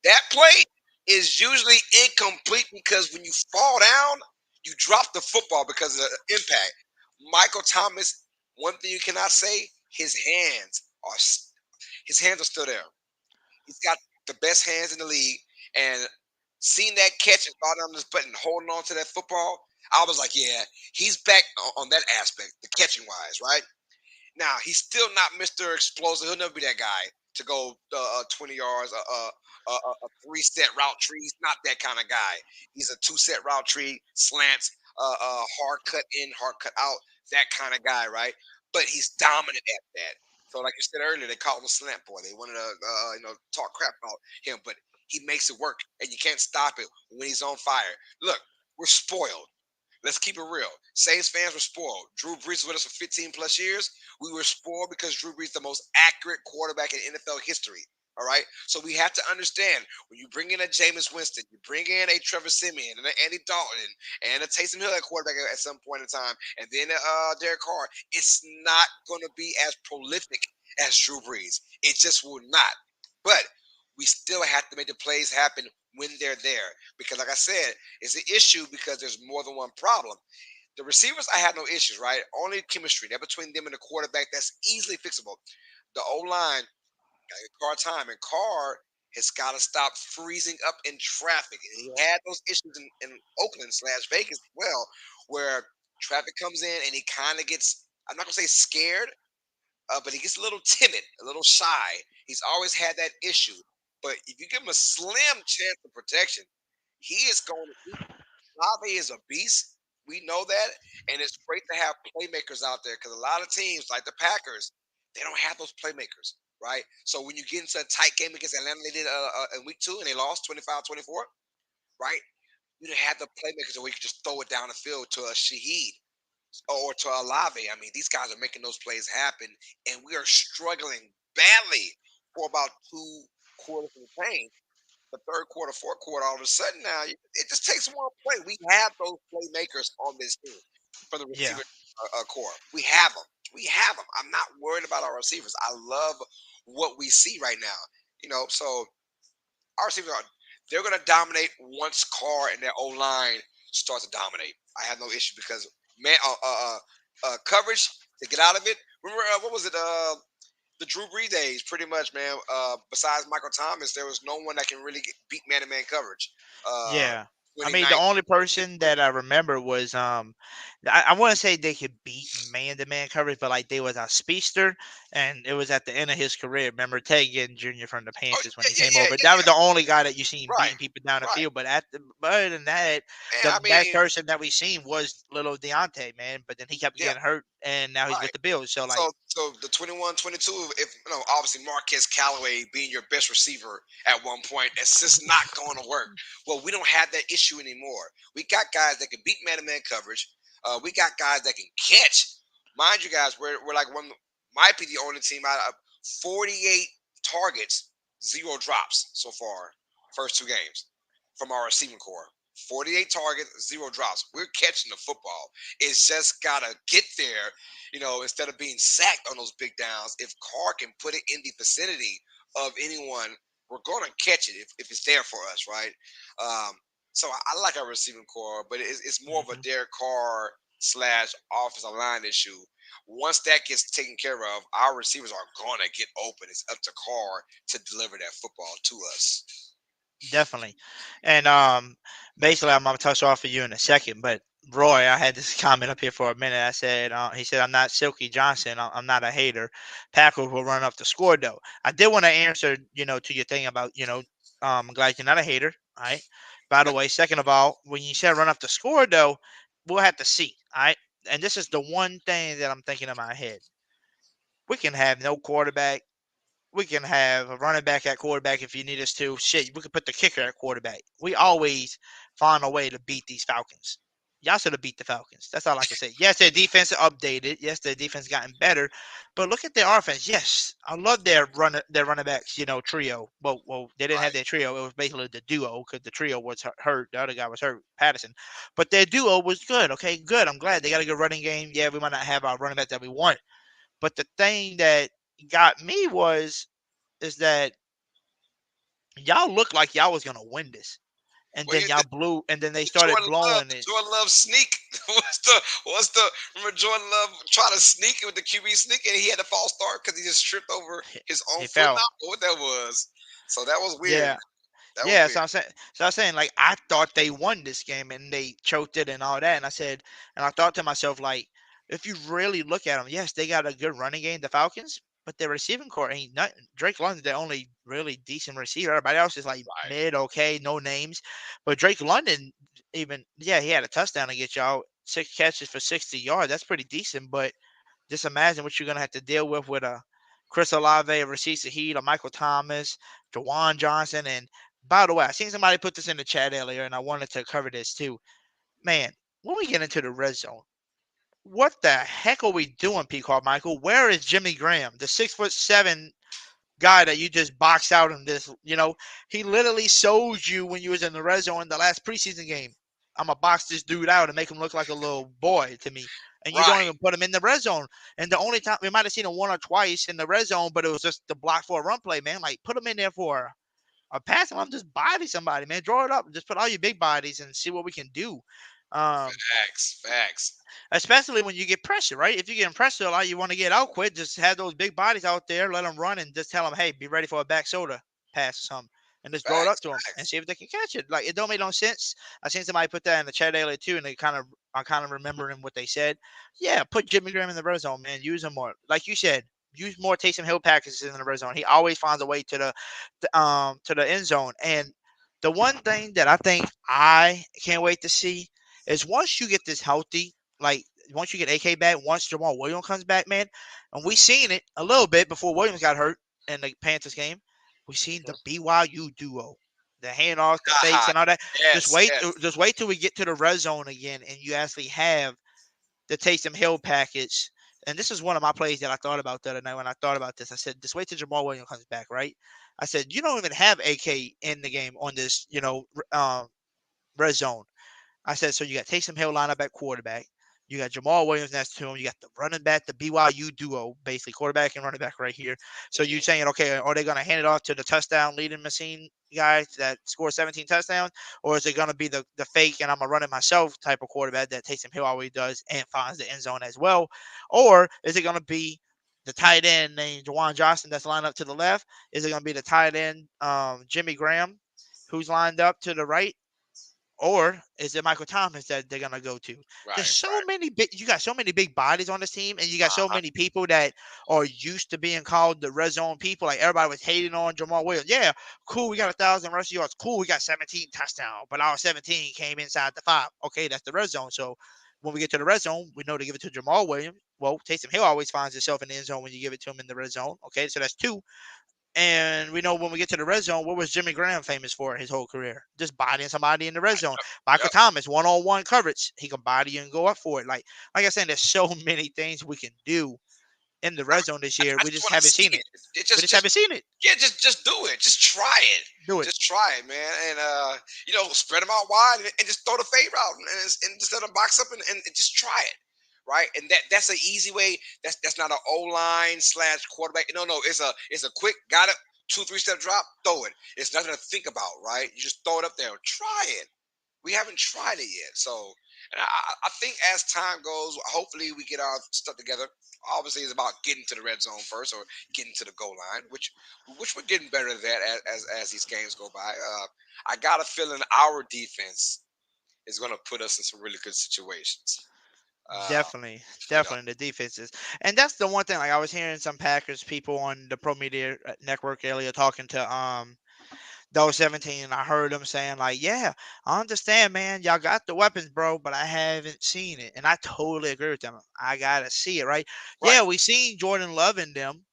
That play is usually incomplete, because when you fall down, you drop the football because of the impact. Michael Thomas, one thing you cannot say, his hands are his hands are still there. He's got the best hands in the league, and seeing that catch and thought on this button, holding on to that football, I was like, yeah, he's back on that aspect, the catching wise, right? Now he's still not Mr. Explosive. He'll never be that guy to go 20 yards, a 3-set route tree. He's not that kind of guy. He's a 2-set route tree, slants, hard cut in, hard cut out, that kind of guy, right? But he's dominant at that. So, like you said earlier, they called him a slant boy. They wanted to talk crap about him, but he makes it work, and you can't stop it when he's on fire. Look, we're spoiled. Let's keep it real. Saints fans were spoiled. Drew Brees was with us for 15 plus years. We were spoiled because Drew Brees is the most accurate quarterback in NFL history. All right. So we have to understand when you bring in a Jameis Winston, you bring in a Trevor Siemian and an Andy Dalton and a Taysom Hill at quarterback at some point in time, and then Derek Carr, it's not going to be as prolific as Drew Brees. It just will not. But we still have to make the plays happen when they're there. Because like I said, it's an issue because there's more than one problem. The receivers, I have no issues, right? Only chemistry. They're between them and the quarterback. That's easily fixable. The O-line, Carr time, and Carr has got to stop freezing up in traffic. And he had those issues in Oakland / Vegas as well, where traffic comes in and he kind of gets, I'm not going to say scared, but he gets a little timid, a little shy. He's always had that issue. But if you give him a slim chance of protection, he is going to beat. Olave is a beast. We know that. And it's great to have playmakers out there because a lot of teams, like the Packers, they don't have those playmakers, right? So when you get into a tight game against Atlanta, they did in week 2, and they lost 25-24, right? You don't have the playmakers where you can just throw it down the field to a Shaheed or to Olave. I mean, these guys are making those plays happen, and we are struggling badly for about 2 quarters of the game. The third quarter, fourth quarter, all of a sudden now, it just takes one play. We have those playmakers on this team for the receiver core. We have them. We have them. I'm not worried about our receivers. I love what we see right now. So our receivers they're going to dominate once Carr and their O-line starts to dominate. I have no issue because, man, coverage to get out of it. Remember, what was it? The Drew Brees days, pretty much, man. Besides Michael Thomas, there was no one that can really beat man-to-man coverage. Yeah. I mean, the only person that I remember was I want to say they could beat man-to-man coverage, but like they was a speedster, and it was at the end of his career. Remember Ted Ginn Jr. from the Panthers when he came over. That was the only guy that you seen beating people down the field. But other than that, the best person that we seen was little Deontay, man. But then he kept getting hurt, and now he's with the Bills. So like, so the 21-22, if obviously Marquez Callaway being your best receiver at one point, it's just not going to work. Well, we don't have that issue anymore. We got guys that can beat man-to-man coverage. We got guys that can catch. Mind you, guys, we're like might be the only team out of 48 targets, 0 drops so far, first 2 games from our receiving core. 48 targets, 0 drops. We're catching the football. It's just gotta get there, instead of being sacked on those big downs. If Carr can put it in the vicinity of anyone, we're gonna catch it if it's there for us, right? So I like our receiving core, but it's more of a Derek Carr / offensive line issue. Once that gets taken care of, our receivers are gonna get open. It's up to Carr to deliver that football to us. Definitely. And basically, I'm going to touch off of you in a second. But, Roy, I had this comment up here for a minute. I said, he said, I'm not Silky Johnson. I'm not a hater. Packers will run up the score, though. I did want to answer, to your thing about, I'm glad you're not a hater. All right. By the way, second of all, when you said run up the score, though, we'll have to see. All right. And this is the one thing that I'm thinking in my head. We can have no quarterback. We can have a running back at quarterback if you need us to. Shit, we could put the kicker at quarterback. We always find a way to beat these Falcons. Y'all should have beat the Falcons. That's all I can say. Yes, their defense updated. Yes, their defense gotten better. But look at their offense. Yes, I love their running backs, trio. Well, they didn't have their trio. It was basically the duo because the trio was hurt. The other guy was hurt, Patterson. But their duo was good. Okay, good. I'm glad they got a good running game. Yeah, we might not have our running back that we want. But the thing that got me is that y'all looked like y'all was gonna win this, and Well, then y'all blew, and then they started blowing it. Jordan Love sneak. What's the Jordan Love try to sneak it with the QB sneak, and he had a false start because he just tripped over his own He foot. fell. Not what that was. So that was weird. Yeah. That was Yeah, weird. so I'm saying like I thought they won this game and they choked it and all that, and I thought to myself like, if you really look at them, yes, they got a good running game, the Falcons, but their receiving core ain't nothing. Drake London's the only really decent receiver. Everybody else is like mid, okay, no names, but Drake London he had a touchdown to get y'all 6 catches for 60 yards. That's pretty decent, but just imagine what you're gonna have to deal with a Chris Olave, a Rasheed Shaheed, a Michael Thomas, Jawan Johnson, and by the way, I seen somebody put this in the chat earlier, and I wanted to cover this too. Man, when we get into the red zone, what the heck are we doing, P. Carmichael? Where is Jimmy Graham, the 6'7" guy that you just boxed out in this? He literally showed you when you was in the red zone in the last preseason game. I'm gonna box this dude out and make him look like a little boy to me. And you don't even put him in the red zone. And the only time we might have seen him one or twice in the red zone, but it was just the block for a run play, man. Like put him in there for a pass him. I'm just body somebody, man. Draw it up. Just put all your big bodies and see what we can do. Facts. Especially when you get pressure, right? If you get pressure a lot, you want to get out quick. Just have those big bodies out there, let them run, and just tell them, hey, be ready for a back shoulder pass or something. And just throw it up to them and see if they can catch it. Like it don't make no sense. I seen somebody put that in the chat earlier too, and I kind of remembering what they said. Yeah, put Jimmy Graham in the red zone, man. Use him more. Like you said, use more Taysom Hill packages in the red zone. He always finds a way to the end zone. And the one thing that I think I can't wait to see is once you get this healthy, like once you get AK back, once Jamal Williams comes back, man, and we seen it a little bit before Williams got hurt in the Panthers game. We seen the BYU duo, the handoffs, the fakes, and all that. Just wait till we get to the red zone again, and you actually have the Taysom Hill package. And this is one of my plays that I thought about the other night when I thought about this. I said, just wait till Jamal Williams comes back, right? I said, you don't even have AK in the game on this, red zone. I said, so you got Taysom Hill line up at quarterback. You got Jamal Williams next to him. You got the running back, the BYU duo, basically quarterback and running back right here. So you're saying, okay, are they going to hand it off to the touchdown leading machine guy that scores 17 touchdowns? Or is it going to be the fake and I'm going to run it myself type of quarterback that Taysom Hill always does and finds the end zone as well? Or is it going to be the tight end named Jawan Johnson that's lined up to the left? Is it going to be the tight end Jimmy Graham who's lined up to the right? Or is it Michael Thomas that they're gonna go to? There's so many you got so many big bodies on this team, and you got so many people that are used to being called the red zone people. Like everybody was hating on Jamal Williams. Yeah, cool, we got 1,000 rushing yards. Cool, we got 17 touchdowns, but our 17 came inside the 5. Okay, that's the red zone. So when we get to the red zone, we know to give it to Jamal Williams. Well, Taysom Hill always finds himself in the end zone when you give it to him in the red zone. Okay, so that's 2. And we know when we get to the red zone, what was Jimmy Graham famous for his whole career? Just bodying somebody in the red zone. Michael Thomas, one-on-one coverage. He can body you and go up for it. Like I said, there's so many things we can do in the red zone this year. We just haven't seen it. We just haven't seen it. Yeah, just do it. Just try it. Do it. Just try it, man. And spread them out wide and just throw the fade route and just let them box up and just try it. Right, and that's an easy way. That's not an O-line / quarterback. No, it's a quick, got it, 2-3 step drop, throw it. It's nothing to think about, right? You just throw it up there, try it. We haven't tried it yet, so and I think as time goes, hopefully we get our stuff together. Obviously, it's about getting to the red zone first or getting to the goal line, which we're getting better at that as these games go by. I got a feeling our defense is going to put us in some really good situations. Definitely the defenses, and that's the one thing. Like I was hearing some Packers people on the Pro Media Network earlier talking to those 17, and I heard them saying like, "Yeah, I understand, man. Y'all got the weapons, bro, but I haven't seen it." And I totally agree with them. I gotta see it, right? Yeah, we seen Jordan Love and them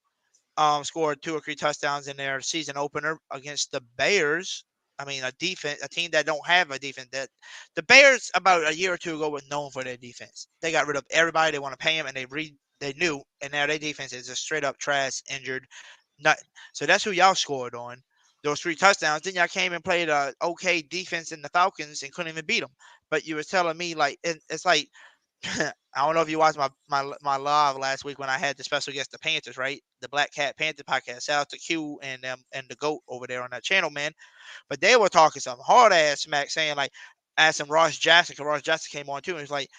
scored 2 or 3 touchdowns in their season opener against the Bears. I mean, a team that don't have a defense. That the Bears about a year or two ago were known for their defense. They got rid of everybody. They want to pay them, and they knew, and now their defense is just straight up trash, injured, nothing. So that's who y'all scored on. Those 3 touchdowns. Then y'all came and played a okay defense in the Falcons and couldn't even beat them. But you were telling me like it's like I don't know if you watched my live last week when I had the special guest, the Panthers, right? the Black Cat Panther podcast. Shout out to Q and them and the GOAT over there on that channel, man. But they were talking some hard ass smack, saying like, asking Ross Jackson, because Ross Jackson came on too, and he was like,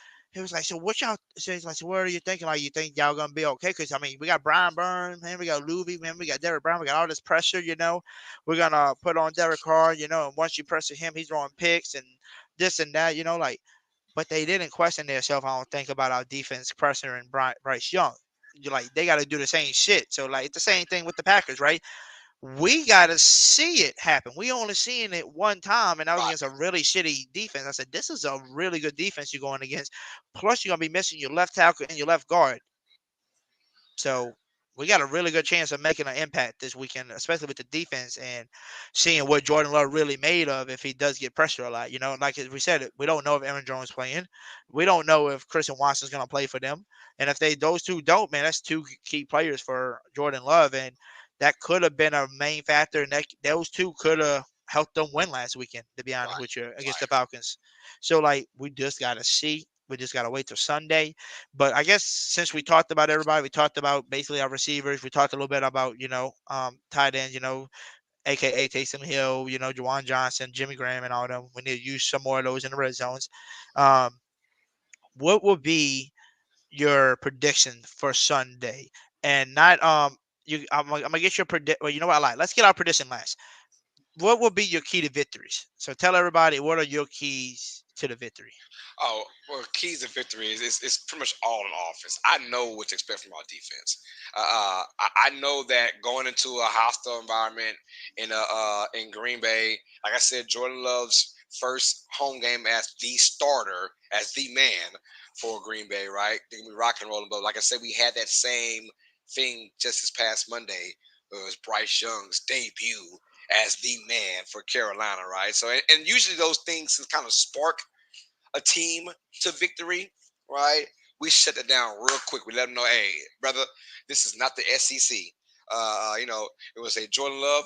so what y'all? So he's like, so what are you thinking? Like, you think y'all gonna be okay? Because I mean, we got Brian Burns, man, we got Louis, man, we got Derek Brown, we got all this pressure, you know. We're gonna put on Derek Carr, you know, and once you pressure him, he's throwing picks and this and that, you know, like. But they didn't question themselves, I don't think, about our defense pressuring Bryce Young. You like they got to do the same shit. So like it's the same thing with the Packers, right? We got to see it happen. We only seen it one time, and that was against a really shitty defense. I said, this is a really good defense you're going against. Plus, you're going to be missing your left tackle and your left guard. So we got a really good chance of making an impact this weekend, especially with the defense and seeing what Jordan Love really made of if he does get pressure a lot. You know, like we said, we don't know if Aaron Jones is playing. We don't know if Christian Watson's going to play for them. And if those two don't, man, that's two key players for Jordan Love. And that could have been a main factor. And those two could have helped them win last weekend, to be honest with you, against the Falcons. So, like, we just got to see. We just got to wait till Sunday. But I guess since we talked about everybody, we talked about basically our receivers. We talked a little bit about, tight ends, a.k.a. Taysom Hill, Juwan Johnson, Jimmy Graham, and all them. We need to use some more of those in the red zones. What will be your prediction for Sunday? And not I'm gonna get your predict. Well, you know what I like. Let's get our prediction last. What will be your key to victories? So tell everybody, what are your keys to the victory? Oh, well, keys to victory is pretty much all in offense. I know what to expect from our defense. I know that going into a hostile environment in Green Bay, like I said, Jordan Love's first home game as the starter, as the man for Green Bay, right? They're going to be rock and rolling. But like I said, we had that same thing just this past Monday. It was Bryce Young's debut as the man for Carolina, right? So, and usually those things can kind of spark a team to victory, right? We shut it down real quick. We let them know, hey, brother, this is not the SEC. It was a Jordan Love.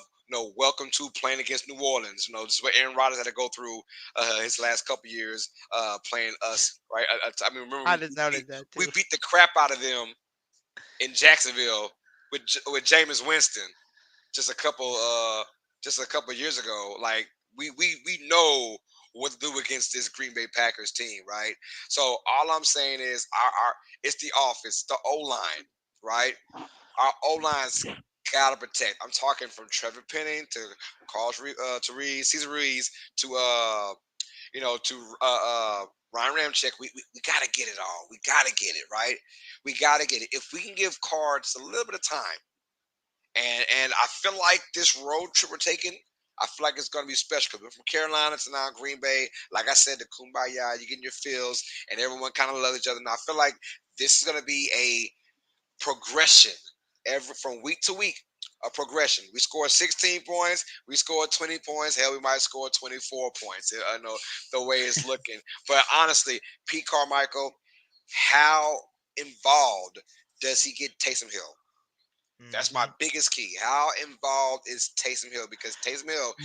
Welcome to playing against New Orleans. This is what Aaron Rodgers had to go through his last couple years playing us, right? I mean, remember we beat the crap out of them in Jacksonville with Jameis Winston just a couple years ago. Like we know what to do against this Green Bay Packers team, right? So all I'm saying is our it's the offense, the O-line, right? Our O-line's gotta protect. I'm talking from Trevor Penning to Cesar Ruiz to Ryan Ramczyk. We gotta get it all. We gotta get it, right? We gotta get it. If we can give Cards a little bit of time, and I feel like this road trip we're taking, I feel like it's going to be special because we're from Carolina to now Green Bay. Like I said, the kumbaya, you get in your feels, and everyone kind of loves each other. Now, I feel like this is going to be a progression from week to week, a progression. We scored 16 points. We scored 20 points. Hell, we might score 24 points. I know the way it's looking. But honestly, Pete Carmichael, how involved does he get Taysom Hill? That's my biggest key. How involved is Taysom Hill? Because Taysom Hill,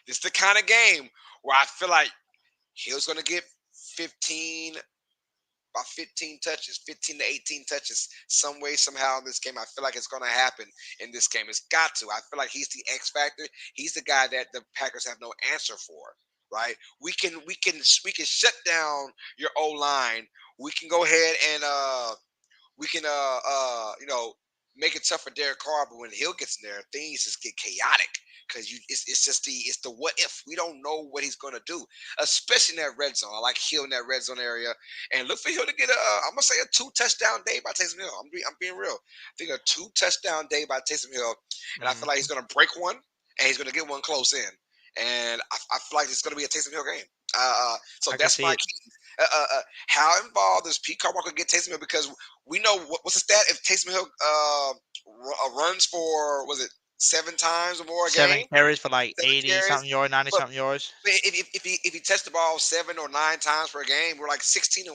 it's the kind of game where I feel like Hill's going to get 15 touches, 15 to 18 touches, some way, somehow in this game. I feel like it's going to happen in this game. It's got to. I feel like he's the X factor. He's the guy that the Packers have no answer for. Right? We can shut down your O line. We can go ahead and make it tough for Derek Carr, but when Hill gets in there, things just get chaotic because it's the what if. We don't know what he's gonna do, especially in that red zone. I like Hill in that red zone area, and look for Hill to get I'm gonna say a 2-touchdown day by Taysom Hill. I'm being real. I think a 2-touchdown day by Taysom Hill, and I feel like he's gonna break one and he's gonna get one close in, and I feel like it's gonna be a Taysom Hill game. So that's my key. How involved does Pete Carmichael get Taysom Hill? Because we know what's the stat if Taysom Hill runs for 7 times or more a game? 7 carries for like 80-something yards, 90-something yards. If he touched the ball 7 or 9 times per game, we're like 16-1.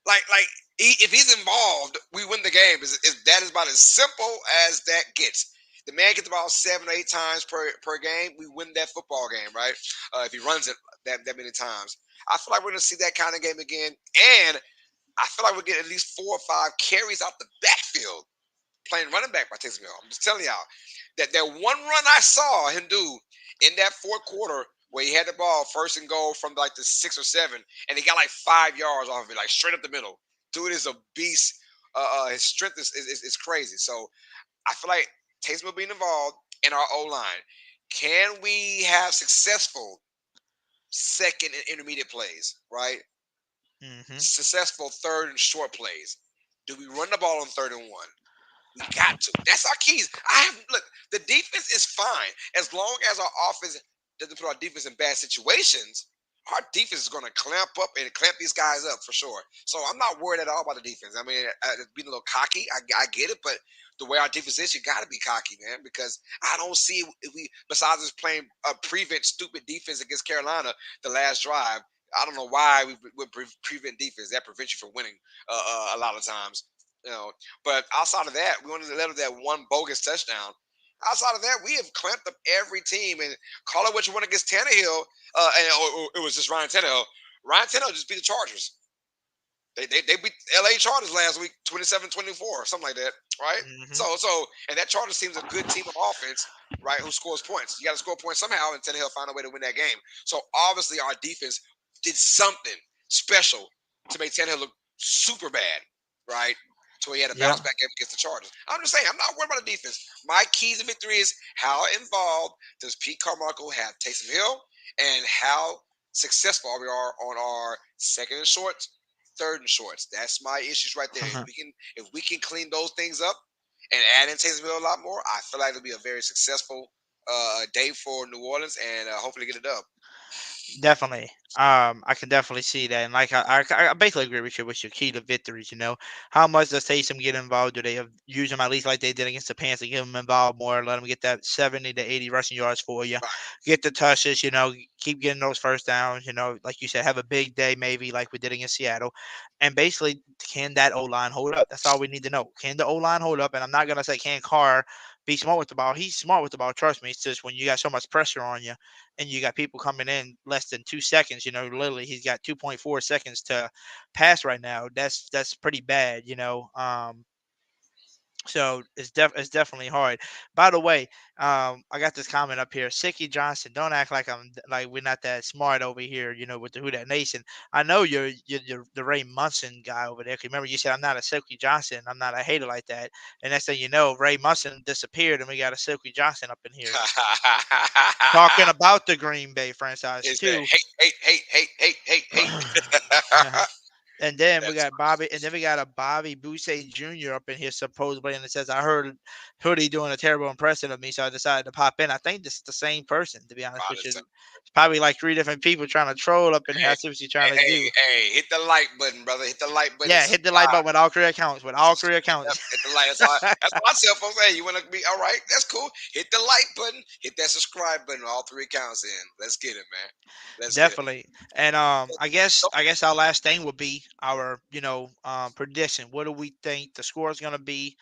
Like if he's involved, we win the game. That is about as simple as that gets. The man gets the ball 7 or 8 times per game, we win that football game, right? If he runs it that many times. I feel like we're going to see that kind of game again. And I feel like we're getting at least 4 or 5 carries out the backfield playing running back by Taysom Hill. I'm just telling y'all that one run I saw him do in that fourth quarter where he had the ball first and goal from like the 6 or 7, and he got like 5 yards off of it, like straight up the middle. Dude is a beast. His strength is crazy. So I feel like Taysom will be involved in our O-line. Can we have successful second and intermediate plays, right? Successful third and short plays. Do we run the ball on 3rd and 1? We got to. That's our keys. Look, the defense is fine as long as our offense doesn't put our defense in bad situations. Our defense is going to clamp up and clamp these guys up for sure. So I'm not worried at all about the defense. I mean, being a little cocky, I get it, but the way our defense is, you got to be cocky, man, because I don't see if we, besides us playing a prevent stupid defense against Carolina the last drive. I don't know why we would prevent defense. That prevents you from winning a lot of times. But outside of that, we only let that one bogus touchdown. Outside of that, we have clamped up every team, and call it what you want against Tannehill. It was just Ryan Tannehill. Ryan Tannehill just beat the Chargers. They beat LA Chargers last week, 27-24, or something like that, right? So and that Chargers team's a good team of offense, right? Who scores points? You got to score points somehow, and Tannehill found a way to win that game. So obviously, our defense did something special to make Tannehill look super bad, right? So he had a bounce back game against the Chargers. I'm just saying, I'm not worried about the defense. My keys to victory is how involved does Pete Carmichael have Taysom Hill, and how successful we are on our second and shorts, third and shorts. That's my issues right there. If we can clean those things up and add in Taysom Hill a lot more, I feel like it'll be a very successful day for New Orleans, and hopefully get it up. Definitely. I can definitely see that, and like I basically agree with you. What's your key to victories? How much does Taysom get involved? Do they use him at least like they did against the Panthers? Get him involved more, let him get that 70 to 80 rushing yards for you, get the touches. Keep getting those first downs. Like you said, have a big day maybe like we did against Seattle, and basically, can that O line hold up? That's all we need to know. Can the O line hold up? And I'm not gonna say can Carr be smart with the ball. He's smart with the ball. Trust me. It's just when you got so much pressure on you, and you got people coming in less than 2 seconds, literally he's got 2.4 seconds to pass right now. That's pretty bad. So it's definitely hard. By the way, I got this comment up here. Sicky Johnson, don't act like we're not that smart over here. With the Who That Nation. I know you're the Ray Munson guy over there. 'Cause remember you said I'm not a Silky Johnson. I'm not a hater like that. And next thing you know, Ray Munson disappeared, and we got a Silky Johnson up in here talking about the Green Bay franchise too. Hate. And then we got a Bobby Boucher Jr. up in here supposedly, and it says I heard Hoodie doing a terrible impression of me, so I decided to pop in. I think this is the same person, to be honest with you. It's probably like 3 different people trying to troll up in here. I see what you're trying to do. Hey, hit the like button, brother. Hit the like button. Yeah, hit the like button with all 3 accounts. With all 3 accounts. Hit the like. That's my cell phone. Hey, you want to be all right? That's cool. Hit the like button. Hit that subscribe button. All 3 accounts in. Let's get it, man. Definitely. And I guess our last thing will be our prediction. What do we think the score is going to be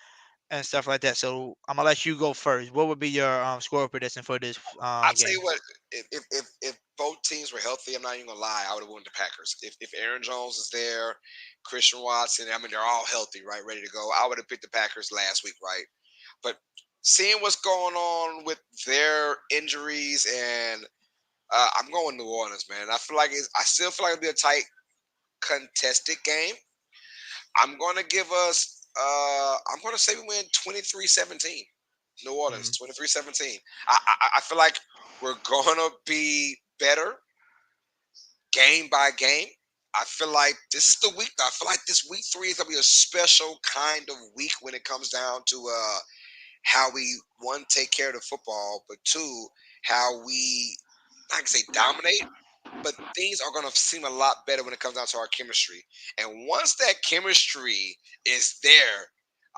and stuff like that? So I'm gonna let you go first. What would be your score prediction for this I'll game? tell you what, if both teams were healthy, I'm not even gonna lie, I would have won the Packers. If Aaron Jones is there, Christian Watson, I mean they're all healthy, right, ready to go, I would have picked the Packers last week, right? But seeing what's going on with their injuries, and I'm going New Orleans, man. I still feel like it'll be a tight, contested game. I'm gonna say we win 23-17. New Orleans, 23-17. I feel like we're gonna be better game by game. I feel like this is the week. I feel like this week 3 is gonna be a special kind of week when it comes down to how we, 1, take care of the football, but 2, how we, I can say dominate, but things are going to seem a lot better when it comes down to our chemistry. And once that chemistry is there,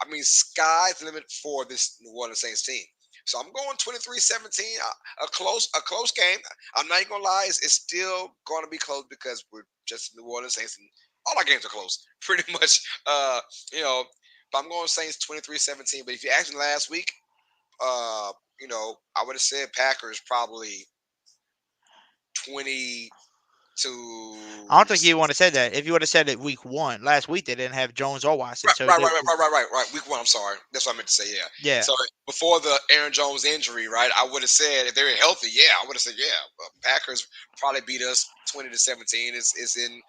I mean, sky's the limit for this New Orleans Saints team. So I'm going 23-17, a close game. I'm not even going to lie, it's still going to be close because we're just New Orleans Saints, and all our games are close, pretty much. But I'm going Saints 23-17. But if you asked me last week, I would have said Packers probably 20. to. I don't think you would have said that. If you would have said it week 1, last week they didn't have Jones or Watson. Right, So right. Week 1. I'm sorry. That's what I meant to say. Yeah. Yeah. So before the Aaron Jones injury, right? I would have said if they were healthy, yeah, I would have said Packers probably beat us 20-17. Is in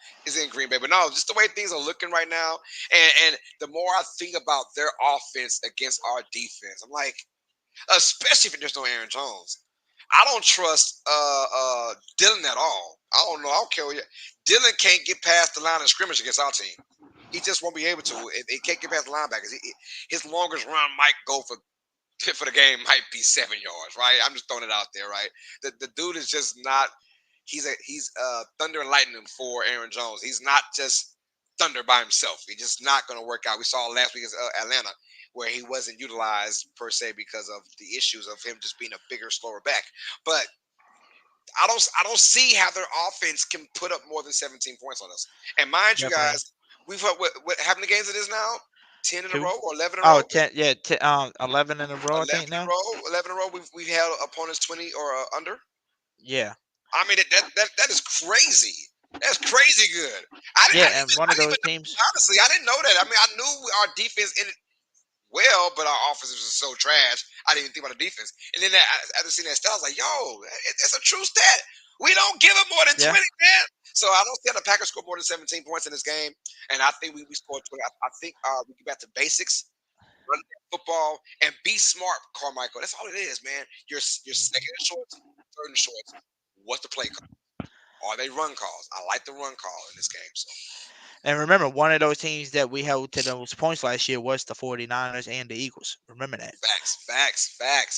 Green Bay, but no, just the way things are looking right now, and the more I think about their offense against our defense, I'm like, especially if there's no Aaron Jones, I don't trust Dylan at all. I don't know. I don't care. Dylan can't get past the line of scrimmage against our team. He just won't be able to. He can't get past the linebackers. His longest run might go for the game might be 7 yards, right? I'm just throwing it out there, right? The dude is just not. He's thunder and lightning for Aaron Jones. He's not just thunder by himself. He's just not going to work out. We saw last week against Atlanta where he wasn't utilized per se because of the issues of him just being a bigger, slower back. But I don't see how their offense can put up more than 17 points on us. And mind you, guys, we've heard what how many games it is now? 10 in a row or 11 in a row? 10, yeah, 11 in a row, I think now. 11 in a row. We've held opponents 20 or under. Yeah. I mean that is crazy. That's crazy good. And one of those teams. Honestly, I didn't know that. I mean, I knew our defense ended well, but our offense was so trash. I didn't even think about the defense. And then after seeing that stat, I was like, yo, it's a true stat. We don't give up more than 20, man. So I don't see how the Packers scored more than 17 points in this game. And I think we scored 20. I think we get back to basics, run football, and be smart, Carmichael. That's all it is, man. You're second and shorts, third and shorts. What's the play call? Are they run calls? I like the run call in this game. So. And remember, one of those teams that we held to those points last year was the 49ers and the Eagles. Remember that. Facts.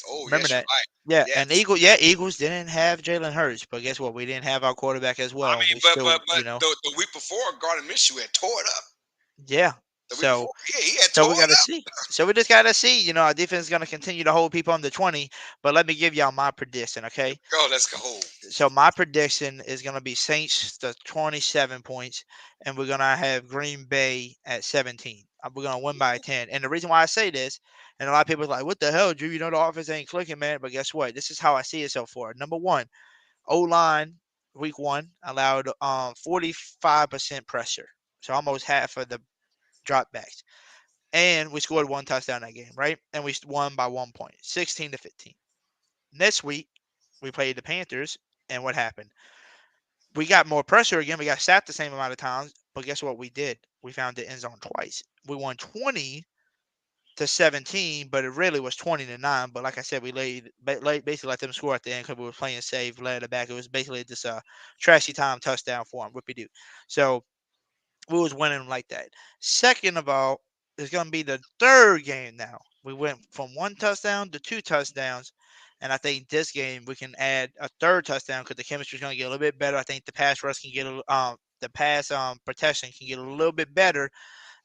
Oh, remember that. Right. Yeah, yes. And Eagles didn't have Jalen Hurts, but guess what? We didn't have our quarterback as well. I mean, but the week before, Gardner Minshew had tore it up. Yeah. So we got to see. So we just got to see. Our defense is going to continue to hold people under 20. But let me give y'all my prediction, okay? Go, let's go. So my prediction is going to be Saints to 27 points, and we're going to have Green Bay at 17. We're going to win by 10. And the reason why I say this, and a lot of people are like, what the hell, Drew? The offense ain't clicking, man. But guess what? This is how I see it so far. Number one, O-line, week 1, allowed 45% pressure. So almost half of the dropbacks, and we scored 1 touchdown that game, right? And we won by 1 point, 16-15. Next week, we played the Panthers, and what happened? We got more pressure again. We got sacked the same amount of times, but guess what we did? We found the end zone twice. We won 20-17, but it really was 20-9. But like I said, we basically let them score at the end because we were playing safe, led it back. It was basically just a trashy time touchdown for them, whoopie-doo. So we was winning like that. Second of all, it's going to be the third game now. We went from 1 touchdown to 2 touchdowns, and I think this game we can add a third touchdown because the chemistry is going to get a little bit better. I think the pass rush can get the pass protection can get a little bit better,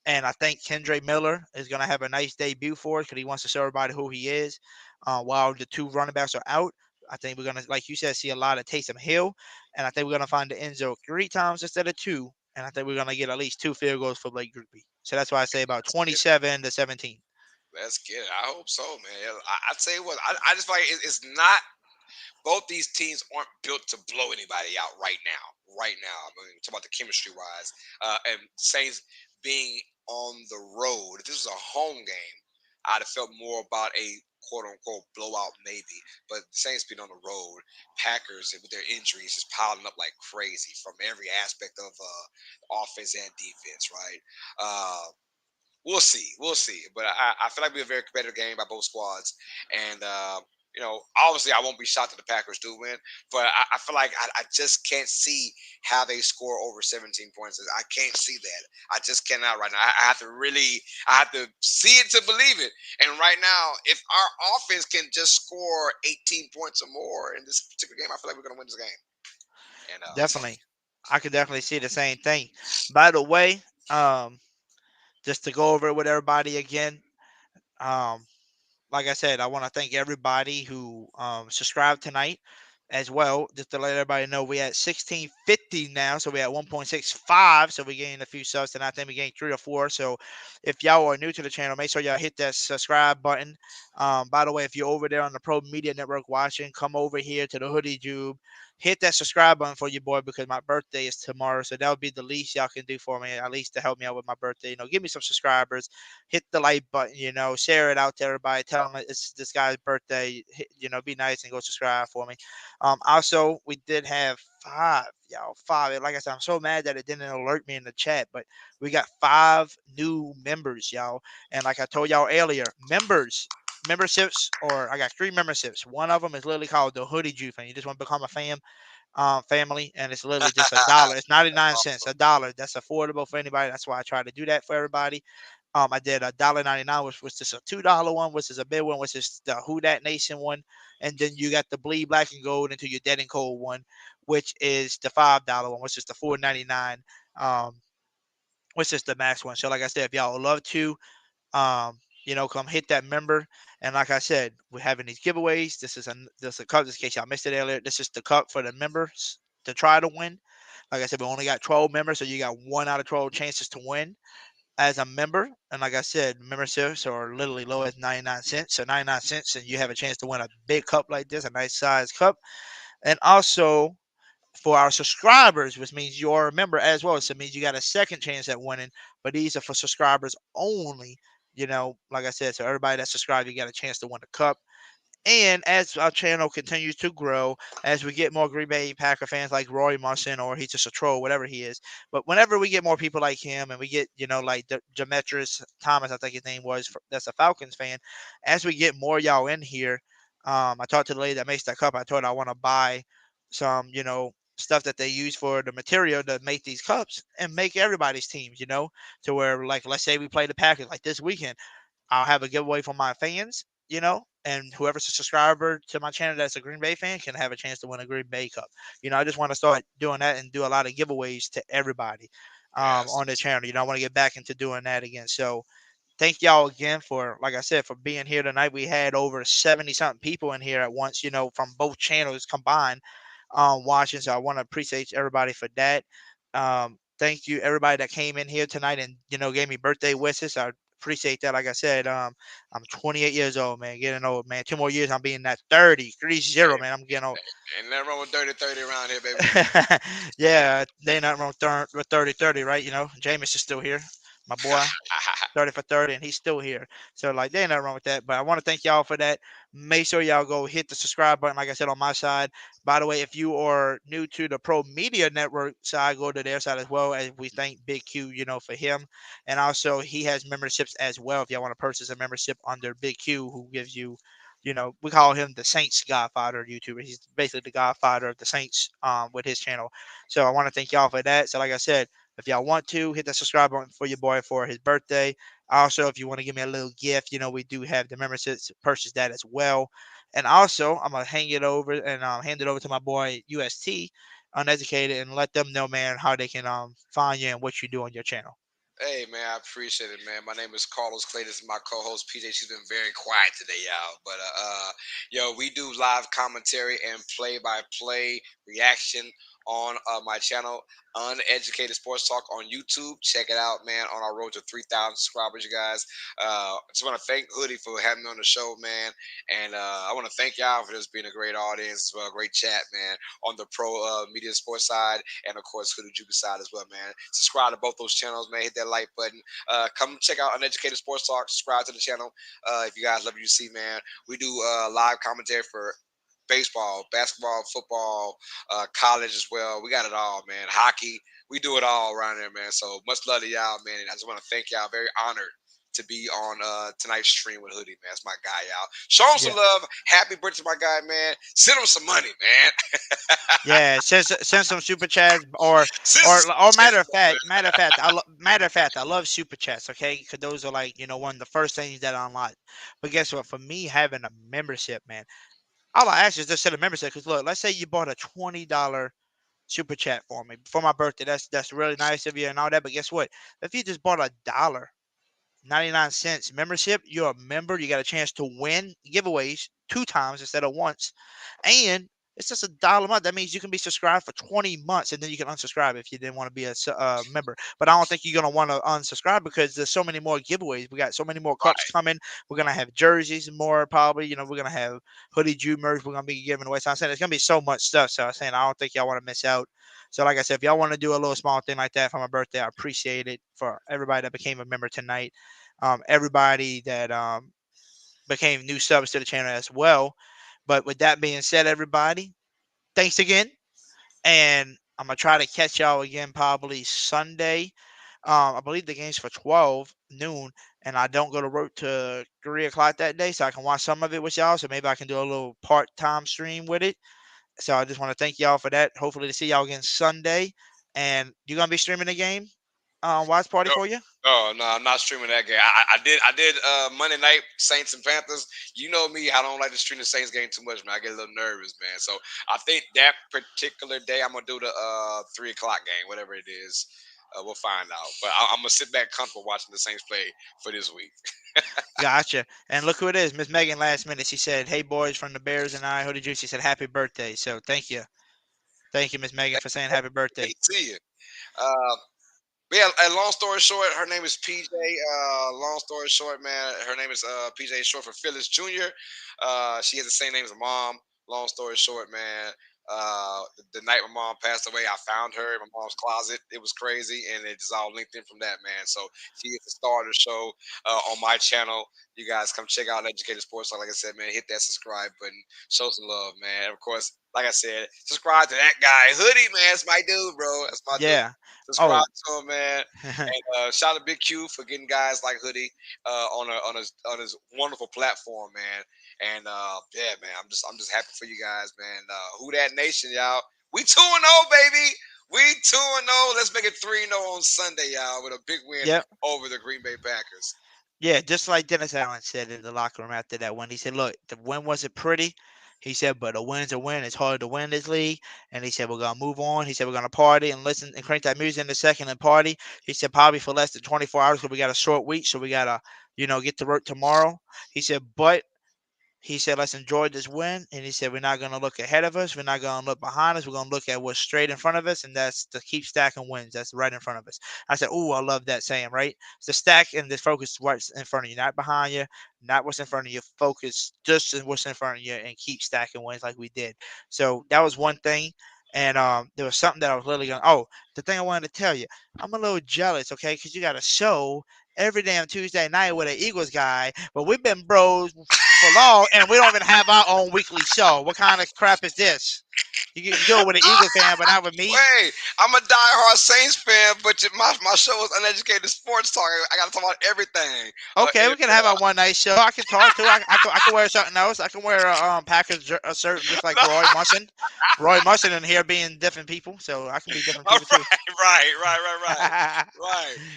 and I think Kendre Miller is going to have a nice debut for us because he wants to show everybody who he is. While the 2 running backs are out, I think we're going to, like you said, see a lot of Taysom Hill, and I think we're going to find the end zone 3 times instead of 2. And I think we're going to get at least 2 field goals for Blake Grupe. So that's why I say about 27-17. Let's get it. I hope so, man. I tell you what, I just feel like it's not – both these teams aren't built to blow anybody out right now. I mean, talk about the chemistry-wise. And Saints being on the road. If this was a home game, I'd have felt more about a quote-unquote blowout maybe. But the Saints being on the road, Packers with their injuries just piling up like crazy from every aspect of offense and defense, right? We'll see. But I feel like it'll be a very competitive game by both squads. And, obviously I won't be shocked if the Packers do win. But I feel like I just can't see how they score over 17 points. I can't see that. I just cannot right now. I have to see it to believe it. And right now, if our offense can just score 18 points or more in this particular game, I feel like we're going to win this game. And, definitely. I could definitely see the same thing. By the way, just to go over it with everybody again, like I said, I want to thank everybody who subscribed tonight as well. Just to let everybody know, we at 1650 now, so we at 1.65. So we gained a few subs tonight. I think we gained 3 or 4. So if y'all are new to the channel, make sure y'all hit that subscribe button. By the way, if you're over there on the Pro Media Network watching, come over here to the Hoodie Jube. hit that subscribe button for your boy because my birthday is tomorrow. So that would be the least y'all can do for me, at least to help me out with my birthday. Give me some subscribers, hit the like button, share it out to everybody. Tell them it's this guy's birthday. Be nice and go subscribe for me. Also, we did have five. Like I said, I'm so mad that it didn't alert me in the chat, but we got 5 new members, y'all. And like I told y'all earlier, memberships, or I got 3 memberships. One of them is literally called the Hoodie Juice, and you just want to become a family, and it's literally just $1. It's 99 cents, $1. That's affordable for anybody. That's why I try to do that for everybody. I did $1.99, which was just a $2 one, which is a big one, which is the Who Dat Nation one, and then you got the Bleed Black and Gold into your Dead and Cold one, which is the $5 one, which is the $4.99, which is the max one. So like I said, if y'all would love to, come hit that member. And like I said, we're having these giveaways. This is a cup. Just in case y'all missed it earlier, this is the cup for the members to try to win. Like I said, we only got 12 members, so you got 1 out of 12 chances to win as a member. And like I said, memberships are literally low as 99 cents. So 99 cents, and you have a chance to win a big cup like this, a nice size cup. And also for our subscribers, which means you're a member as well. So it means you got a second chance at winning, but these are for subscribers only. Like I said, so everybody that's subscribed, you got a chance to win the cup. And as our channel continues to grow, as we get more Green Bay Packer fans like Roy Marcin, or he's just a troll, whatever he is. But whenever we get more people like him, and we get, like Demetrius Thomas, I think his name was, that's a Falcons fan. As we get more y'all in here, I talked to the lady that makes that cup. I told her I want to buy some, stuff that they use for the material to make these cups and make everybody's teams, to where, like, let's say we play the Packers like this weekend. I'll have a giveaway for my fans, and whoever's a subscriber to my channel that's a Green Bay fan can have a chance to win a Green Bay Cup. I just want to start doing that and do a lot of giveaways to everybody on the channel. I want to get back into doing that again. So thank y'all again for, like I said, for being here tonight. We had over 70-something people in here at once, from both channels combined watching. So I want to appreciate everybody for that. Thank you, everybody that came in here tonight and, gave me birthday wishes. I appreciate that. Like I said, I'm 28 years old, man. Getting old, man. 2 more years, I'm being that 30, man. I'm getting old. Ain't nothing wrong with 30 around here, baby. Yeah, they ain't nothing wrong with 30, right? Jameis is still here. My boy, 30 for 30, and he's still here. So, like, there ain't nothing wrong with that. But I want to thank y'all for that. Make sure y'all go hit the subscribe button, like I said, on my side. By the way, if you are new to the Pro Media Network side, go to their side as well. As we thank Big Q, for him. And also, he has memberships as well. If y'all want to purchase a membership under Big Q, who gives you, we call him the Saints Godfather YouTuber. He's basically the Godfather of the Saints with his channel. So I want to thank y'all for that. So, like I said, if y'all want to, hit that subscribe button for your boy for his birthday. Also, if you want to give me a little gift, we do have the memberships. Purchase that as well. And also, I'm going to hand it over to my boy UST, Uneducated, and let them know, man, how they can find you and what you do on your channel. Hey, man, I appreciate it, man. My name is Carlos Clay. This is my co-host, PJ. She's been very quiet today, y'all. But, we do live commentary and play-by-play reaction on my channel, Uneducated Sports Talk on YouTube. Check it out, man, on our road to 3,000 subscribers, you guys. Just want to thank Hoodie for having me on the show, man. And I want to thank y'all for just being a great audience, great chat, man, on the Pro Media Sports side and, of course, Hoodie Juby side as well, man. Subscribe to both those channels, man. Hit that like button. Come check out Uneducated Sports Talk. Subscribe to the channel if you guys love what you see, man. We do live commentary for baseball, basketball, football, college as well. We got it all, man. Hockey. We do it all around there, man. So much love to y'all, man. And I just want to thank y'all. Very honored to be on tonight's stream with Hoodie, man. That's my guy, y'all. Show him some love. Happy birthday, my guy, man. Send him some money, man. Yeah, send some super chats or matter of fact, I love super chats, okay? Because those are like, one of the first things that I unlock. But guess what? For me, having a membership, man, all I ask is just set a membership. Because look, let's say you bought a $20 super chat for me for my birthday. That's really nice of you and all that. But guess what? If you just bought $1.99 membership, you're a member. You got a chance to win giveaways 2 times instead of once. And It's just $1 a month. That means you can be subscribed for 20 months, and then you can unsubscribe if you didn't want to be a member. But I don't think you're gonna want to unsubscribe because there's so many more giveaways. We got so many more cups coming. We're gonna have jerseys more probably. You know, we're gonna have Hoodie Jew merch. We're gonna be giving away. So I'm saying there's gonna be so much stuff. So I'm saying I don't think y'all want to miss out. So like I said, if y'all want to do a little small thing like that for my birthday, I appreciate it. For everybody that became a member tonight, everybody that became new subs to the channel as well. But with that being said, everybody, thanks again. And I'm going to try to catch y'all again probably Sunday. I believe the game's for 12 noon, and I don't go to work to 3 o'clock that day, so I can watch some of it with y'all. So maybe I can do a little part-time stream with it. So I just want to thank y'all for that. Hopefully to see y'all again Sunday. And you going to be streaming the game? Watch party for you? Oh no, I'm not streaming that game. I did Monday night Saints and Panthers. You know me, I don't like to stream the Saints game too much, man. I get a little nervous, man. So I think that particular day I'm gonna do the 3 o'clock game, whatever it is. We'll find out. But I'm gonna sit back comfortable watching the Saints play for this week. Gotcha. And look who it is, Miss Megan. Last minute, she said, "Hey boys from the Bears and I, Hoodie Juice." She said, "Happy birthday." So thank you, Miss Megan, for saying happy birthday. Good to see you. Yeah, long story short, her name is PJ. Long story short, man, her name is PJ, short for Phyllis Jr. She has the same name as her mom. Long story short, man, the night my mom passed away, I found her in my mom's closet. It was crazy, and it just all linked in from that, man. So she is the star of the show on my channel. You guys come check out Educated Sports. Like I said, man, hit that subscribe button. Show some love, man. And of course, like I said, subscribe to that guy. Hoodie, man. That's my dude, bro. That's my dude. Subscribe to him, man. And shout out to Big Q for getting guys like Hoodie on his wonderful platform, man. And yeah, man, I'm just happy for you guys, man. Who that nation, y'all? We 2-0, baby. We 2-0. Let's make it 3-0 on Sunday, y'all, with a big win over the Green Bay Packers. Yeah, just like Dennis Allen said in the locker room after that win. He said, "Look, the win wasn't pretty." He said, "But a win's a win. It's hard to win this league." And he said, "We're gonna move on." He said, "We're gonna party and listen and crank that music in a second and party." He said, "Probably for less than 24 hours because we got a short week, so we gotta, get to work tomorrow." He said, "But." He said, "Let's enjoy this win." And he said, "We're not going to look ahead of us. We're not going to look behind us. We're going to look at what's straight in front of us. And that's to keep stacking wins. That's right in front of us." I said, "Oh, I love that saying, right? So stack and just focus what's in front of you, not behind you, not what's in front of you. Focus just on what's in front of you and keep stacking wins like we did." So that was one thing. And there was something that I was literally going, the thing I wanted to tell you, I'm a little jealous, okay, because you got a show every damn Tuesday night with an Eagles guy, but we've been bros for long, and we don't even have our own weekly show. What kind of crap is this? You do it with an Eagles fan, but not with me. Wait, I'm a diehard Saints fan, but my show is Uneducated Sports Talk. I got to talk about everything. Okay, we can have a one night show. I can talk too. I can wear something else. I can wear a Packers shirt just like Roy Musson. Roy Musson in here being different people, so I can be different people too. Right. Right.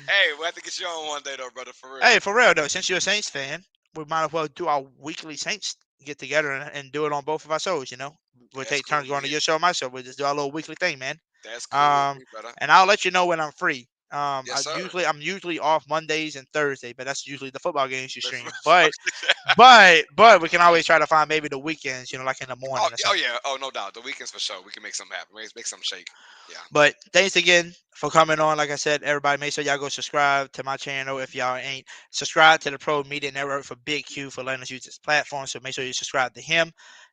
Hey, we'll have to get you on one day though, brother. For real. Hey, for real though, since you're a Saints fan, we might as well do our weekly Saints get together and do it on both of our shows. We'll take turns going to your show, my show. We'll just do our little weekly thing, man. That's cool, brother. And I'll let you know when I'm free. Yes, I'm usually off Mondays and Thursday, but that's usually the football games you stream. But we can always try to find maybe the weekends, like in the morning. Oh yeah, no doubt. The weekends for sure. We can make something happen. Make something shake. Yeah. But thanks again for coming on. Like I said, everybody, make sure y'all go subscribe to my channel if y'all ain't. Subscribe to the Pro Media Network for Big Q for letting us use this platform. So make sure you subscribe to him.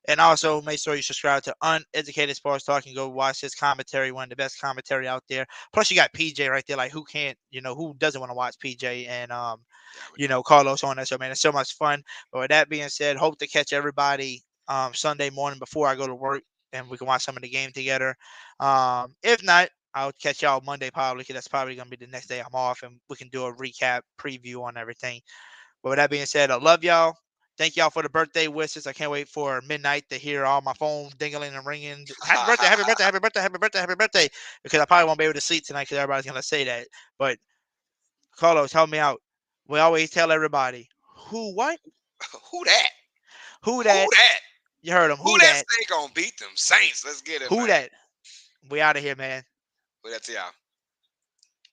And also make sure you subscribe to Uneducated Sports Talk and go watch his commentary, one of the best commentary out there. Plus you got PJ right there. Like who doesn't want to watch PJ and Carlos on that show, man. It's so much fun. But with that being said, hope to catch everybody Sunday morning before I go to work and we can watch some of the game together. If not, I'll catch y'all Monday probably, because that's probably going to be the next day I'm off, and we can do a recap preview on everything. But with that being said, I love y'all. Thank y'all for the birthday wishes. I can't wait for midnight to hear all my phone dingling and ringing. Happy birthday, happy birthday, happy birthday, happy birthday, happy birthday. Because I probably won't be able to sleep tonight because everybody's going to say that. But Carlos, help me out. We always tell everybody, who what? Who that? Who that? Who that? You heard him. Who that? They going to beat them Saints. Let's get it, Who man. that? We out of here, man. Well, that's y'all.